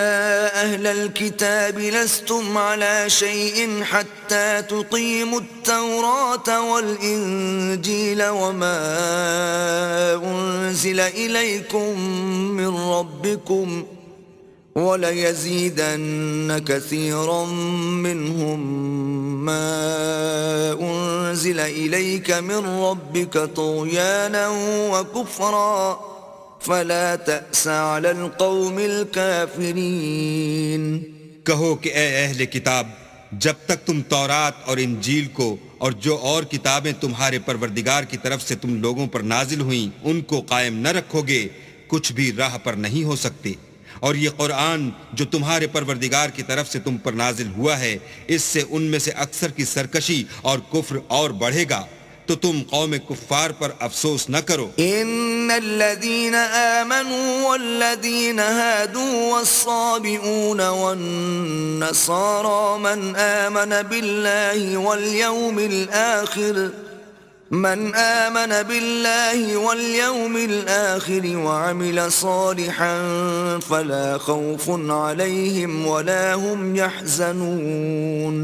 أهل الكتاب لستم على شيء حتى تقيموا التوراة والإنجيل وما أنزل إليكم من ربكم وَلَيَزِيدَنَّ كَثِيرًا مِّنْهُمْ مَا أُنزِلَ إِلَيْكَ مِنْ رَبِّكَ طُغْيَانًا وَكُفْرًا فَلَا تَأْسَ عَلَى الْقَوْمِ الْكَافِرِينَ۔
کہو کہ اے اہل کتاب، جب تک تم تورات اور انجیل کو اور جو اور کتابیں تمہارے پروردگار کی طرف سے تم لوگوں پر نازل ہوئیں ان کو قائم نہ رکھو گے، کچھ بھی راہ پر نہیں ہو سکتے۔ اور یہ قرآن جو تمہارے پروردگار کی طرف سے تم پر نازل ہوا ہے، اس سے ان میں سے اکثر کی سرکشی اور کفر اور بڑھے گا، تو تم قوم کفار پر افسوس نہ کرو۔
ان الذين آمنوا والذين هادوا والصابئون والنصارى من آمن بالله واليوم الآخر وعمل صالحا فلا خوف عليهم ولا هم يحزنون۔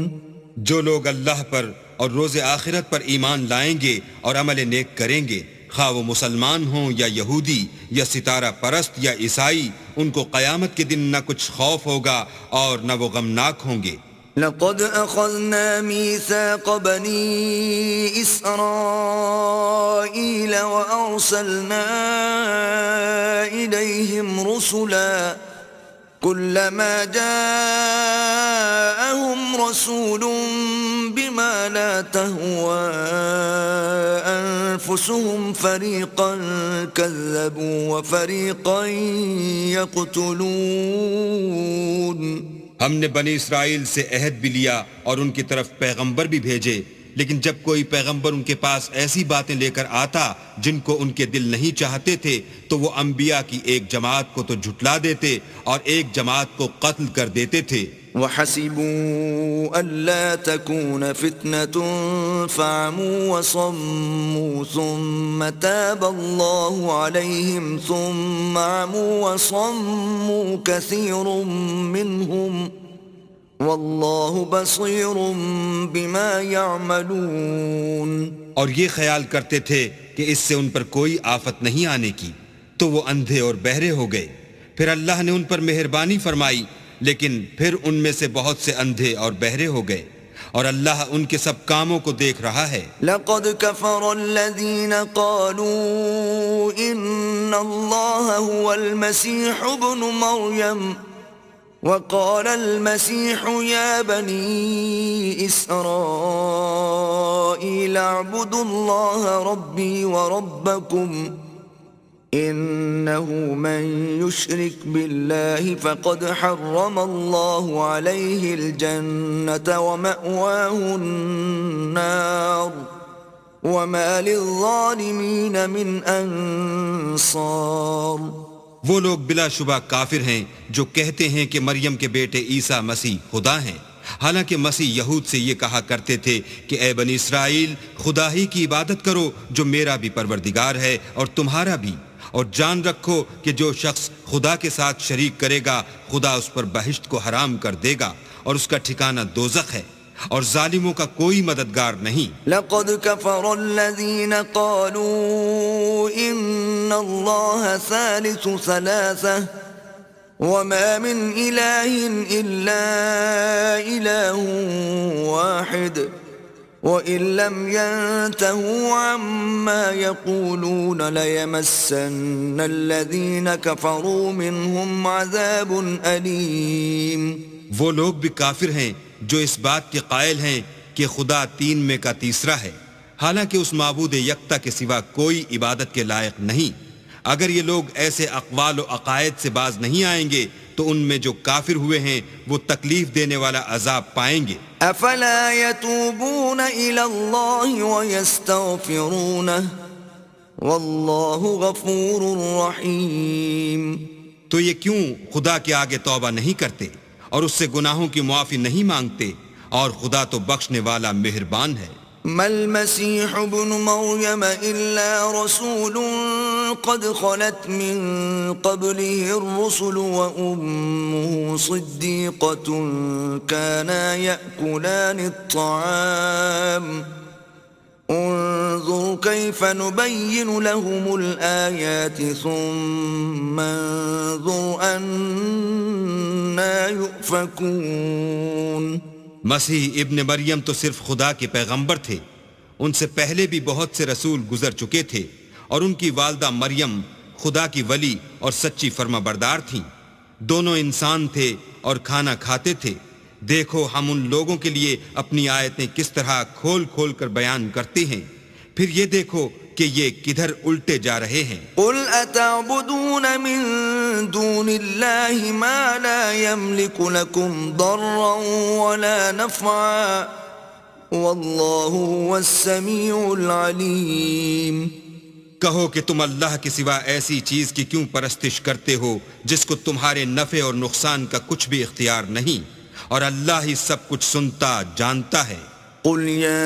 جو لوگ اللہ پر اور روز آخرت پر ایمان لائیں گے اور عمل نیک کریں گے، خواہ وہ مسلمان ہوں یا یہودی یا ستارہ پرست یا عیسائی، ان کو قیامت کے دن نہ کچھ خوف ہوگا اور نہ وہ غمناک ہوں گے۔
لقد أخذنا ميثاق بني إسرائيل وأرسلنا إليهم رسلا كلما جاءهم رسول بما لا تهوى أنفسهم فريقا كذبوا وفريقا يقتلون۔
ہم نے بنی اسرائیل سے عہد بھی لیا اور ان کی طرف پیغمبر بھی بھیجے، لیکن جب کوئی پیغمبر ان کے پاس ایسی باتیں لے کر آتا جن کو ان کے دل نہیں چاہتے تھے تو وہ انبیاء کی ایک جماعت کو تو جھٹلا دیتے اور ایک جماعت کو قتل کر دیتے تھے۔
وَحَسِبُوا أَلَّا تَكُونَ فِتْنَةٌ فَعَمُوا وَصَمُّوا ثُمَّ تَابَ اللَّهُ عَلَيْهِمْ ثُمَّ عَمُوا وَصَمُّوا كَثِيرٌ مِّنْهُمْ واللہ بصیر بما یعملون.
اور یہ خیال کرتے تھے کہ اس سے ان پر کوئی آفت نہیں آنے کی، تو وہ اندھے اور بہرے ہو گئے. پھر اللہ نے ان پر مہربانی فرمائی، لیکن پھر ان میں سے بہت سے اندھے اور بہرے ہو گئے، اور اللہ ان کے سب کاموں کو دیکھ رہا ہے.
لقد كفر الذين قالوا ان الله هو المسيح ابن مريم وقال المسيح يا بني إسرائيل اعبدوا الله ربي وربكم إنه من يشرك بالله فقد حرم الله عليه الجنة ومأواه النار وما للظالمين من أنصار.
وہ لوگ بلا شبہ کافر ہیں جو کہتے ہیں کہ مریم کے بیٹے عیسیٰ مسیح خدا ہیں، حالانکہ مسیح یہود سے یہ کہا کرتے تھے کہ اے بنی اسرائیل، خدا ہی کی عبادت کرو جو میرا بھی پروردگار ہے اور تمہارا بھی، اور جان رکھو کہ جو شخص خدا کے ساتھ شریک کرے گا خدا اس پر بہشت کو حرام کر دے گا اور اس کا ٹھکانہ دوزخ ہے، اور ظالموں کا کوئی مددگار نہیں.
لقد كفر الذين قالوا ان الله ثالث ثلاثة وما من إله إلا إله واحد وإن لم ينتهوا عما يقولون ليمسن الذين كفروا منهم عذاب أليم.
وہ لوگ بھی کافر ہیں جو اس بات کے قائل ہیں کہ خدا تین میں کا تیسرا ہے، حالانکہ اس معبود یکتا کے سوا کوئی عبادت کے لائق نہیں. اگر یہ لوگ ایسے اقوال و عقائد سے باز نہیں آئیں گے تو ان میں جو کافر ہوئے ہیں وہ تکلیف دینے والا عذاب پائیں گے.
افلا يتوبون الى الله ويستغفرونه والله غفور رحيم.
تو یہ کیوں خدا کے آگے توبہ نہیں کرتے اور اس سے گناہوں کی معافی نہیں مانگتے، اور خدا تو بخشنے والا مہربان ہے.
ما المسيح ابن مريم إلا رسول قد خلت من قبله الرسل وأمه صديقة كانا يأكلان الطعام انظر كيف نبين لهم الآيات ثم انظر أنا يؤفكون.
مسیح ابن مریم تو صرف خدا کے پیغمبر تھے، ان سے پہلے بھی بہت سے رسول گزر چکے تھے، اور ان کی والدہ مریم خدا کی ولی اور سچی فرما بردار تھیں. دونوں انسان تھے اور کھانا کھاتے تھے. دیکھو ہم ان لوگوں کے لیے اپنی آیتیں کس طرح کھول کھول کر بیان کرتے ہیں، پھر یہ دیکھو کہ یہ کدھر الٹے جا رہے ہیں.
قل اتعبدون من دون الله ما لا يملك لكم ضرا ولا نفعا والله هو السميع العليم.
کہو کہ تم اللہ کے سوا ایسی چیز کی کیوں پرستش کرتے ہو جس کو تمہارے نفع اور نقصان کا کچھ بھی اختیار نہیں، اور اللہ ہی سب کچھ سنتا جانتا ہے.
قل يا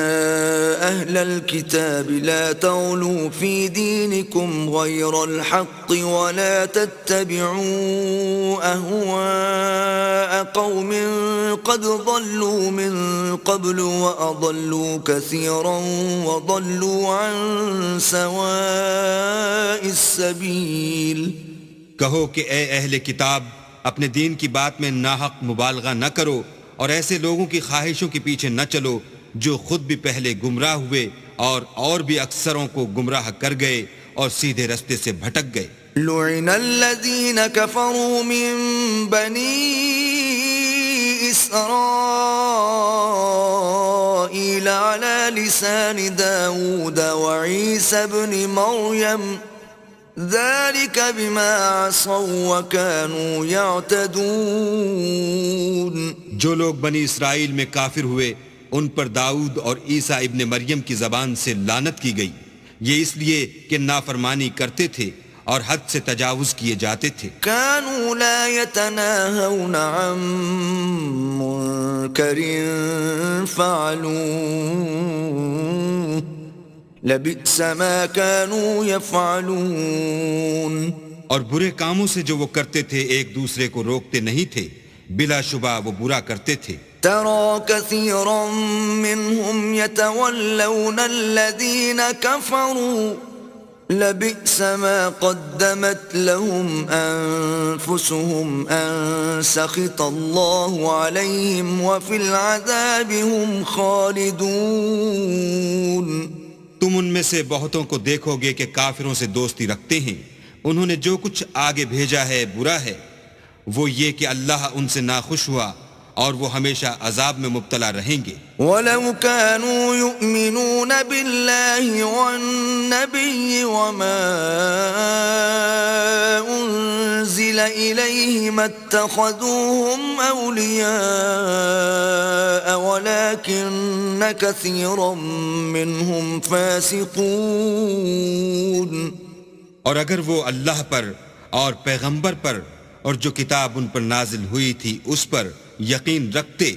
أهل الكتاب لا تغلوا في دينكم غير الحق ولا تتبعوا أهواء قوم قد ضلوا من قبل وأضلوا كثيرا وضلوا عن سواء السبيل.
کہو کہ اے اہل کتاب، اپنے دین کی بات میں ناحق مبالغہ نہ کرو، اور ایسے لوگوں کی خواہشوں کے پیچھے نہ چلو جو خود بھی پہلے گمراہ ہوئے اور بھی اکثروں کو گمراہ کر گئے اور سیدھے رستے سے بھٹک گئے.
لعن الذين كفروا من بني إسرائيل على لسان داود وعيسى بن مريم ذلك بما عصوا وكانوا يعتدون.
جو لوگ بنی اسرائیل میں کافر ہوئے ان پر داؤد اور عیسیٰ ابن مریم کی زبان سے لعنت کی گئی، یہ اس لیے کہ نافرمانی کرتے تھے اور حد سے تجاوز کیے جاتے تھے.
كانوا لا يتناهون عن منكر فعلوه لبئس ما كانوا يفعلون.
اور برے کاموں سے جو وہ کرتے تھے ایک دوسرے کو روکتے نہیں تھے، بلا شبہ وہ برا کرتے تھے.
ترى كثيرا منهم يتولون الذين كفروا لبئس ما قدمت لهم أنفسهم أن سخط الله عليهم وفي العذاب هم خالدون.
تم ان میں سے بہتوں کو دیکھو گے کہ کافروں سے دوستی رکھتے ہیں. انہوں نے جو کچھ آگے بھیجا ہے برا ہے. وہ یہ کہ اللہ ان سے ناخوش ہوا اور وہ ہمیشہ عذاب میں مبتلا رہیں گے.
وَلَوْ كَانُوا يُؤْمِنُونَ بِاللَّهِ وَالنَّبِيِّ وَمَا أُنزِلَ إِلَيْهِ مَا اتَّخَذُوهُمْ أَوْلِيَاءَ وَلَكِنَّ كَثِيرًا مِّنْهُمْ فَاسِقُونَ.
اور اگر وہ اللہ پر اور پیغمبر پر اور جو کتاب ان پر نازل ہوئی تھی اس پر یقین رکھتے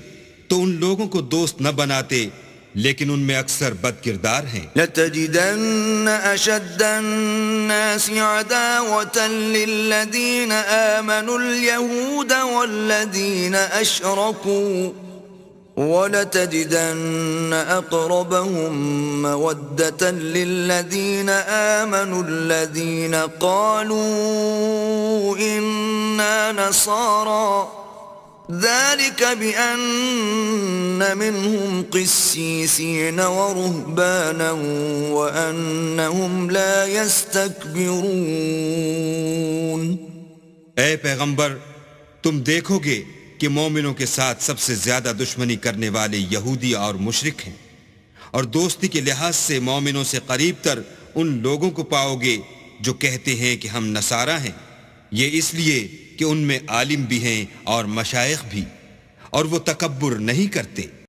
تو ان لوگوں کو دوست نہ بناتے، لیکن ان میں اکثر بد کردار ہیں.
لَتَجِدَنَّ أَشَدَّ النَّاسِ عَدَاوَةً لِّلَّذِينَ آمَنُوا الْيَهُودَ وَالَّذِينَ أَشْرَكُوا وَلَتَجِدَنَّ أَقْرَبَهُم مَّوَدَّةً لِّلَّذِينَ آمَنُوا الَّذِينَ قَالُوا إِنَّا نَصَارَىٰ ذَلِكَ بِأَنَّ مِنْهُمْ قِسِّيسِينَ وَرُهْبَانًا وَأَنَّهُمْ لَا يَسْتَكْبِرُونَ.
اے پیغمبر، تم دیکھو گے کہ مومنوں کے ساتھ سب سے زیادہ دشمنی کرنے والے یہودی اور مشرک ہیں، اور دوستی کے لحاظ سے مومنوں سے قریب تر ان لوگوں کو پاؤ گے جو کہتے ہیں کہ ہم نصارہ ہیں. یہ اس لیے کہ ان میں عالم بھی ہیں اور مشائخ بھی، اور وہ تکبر نہیں کرتے.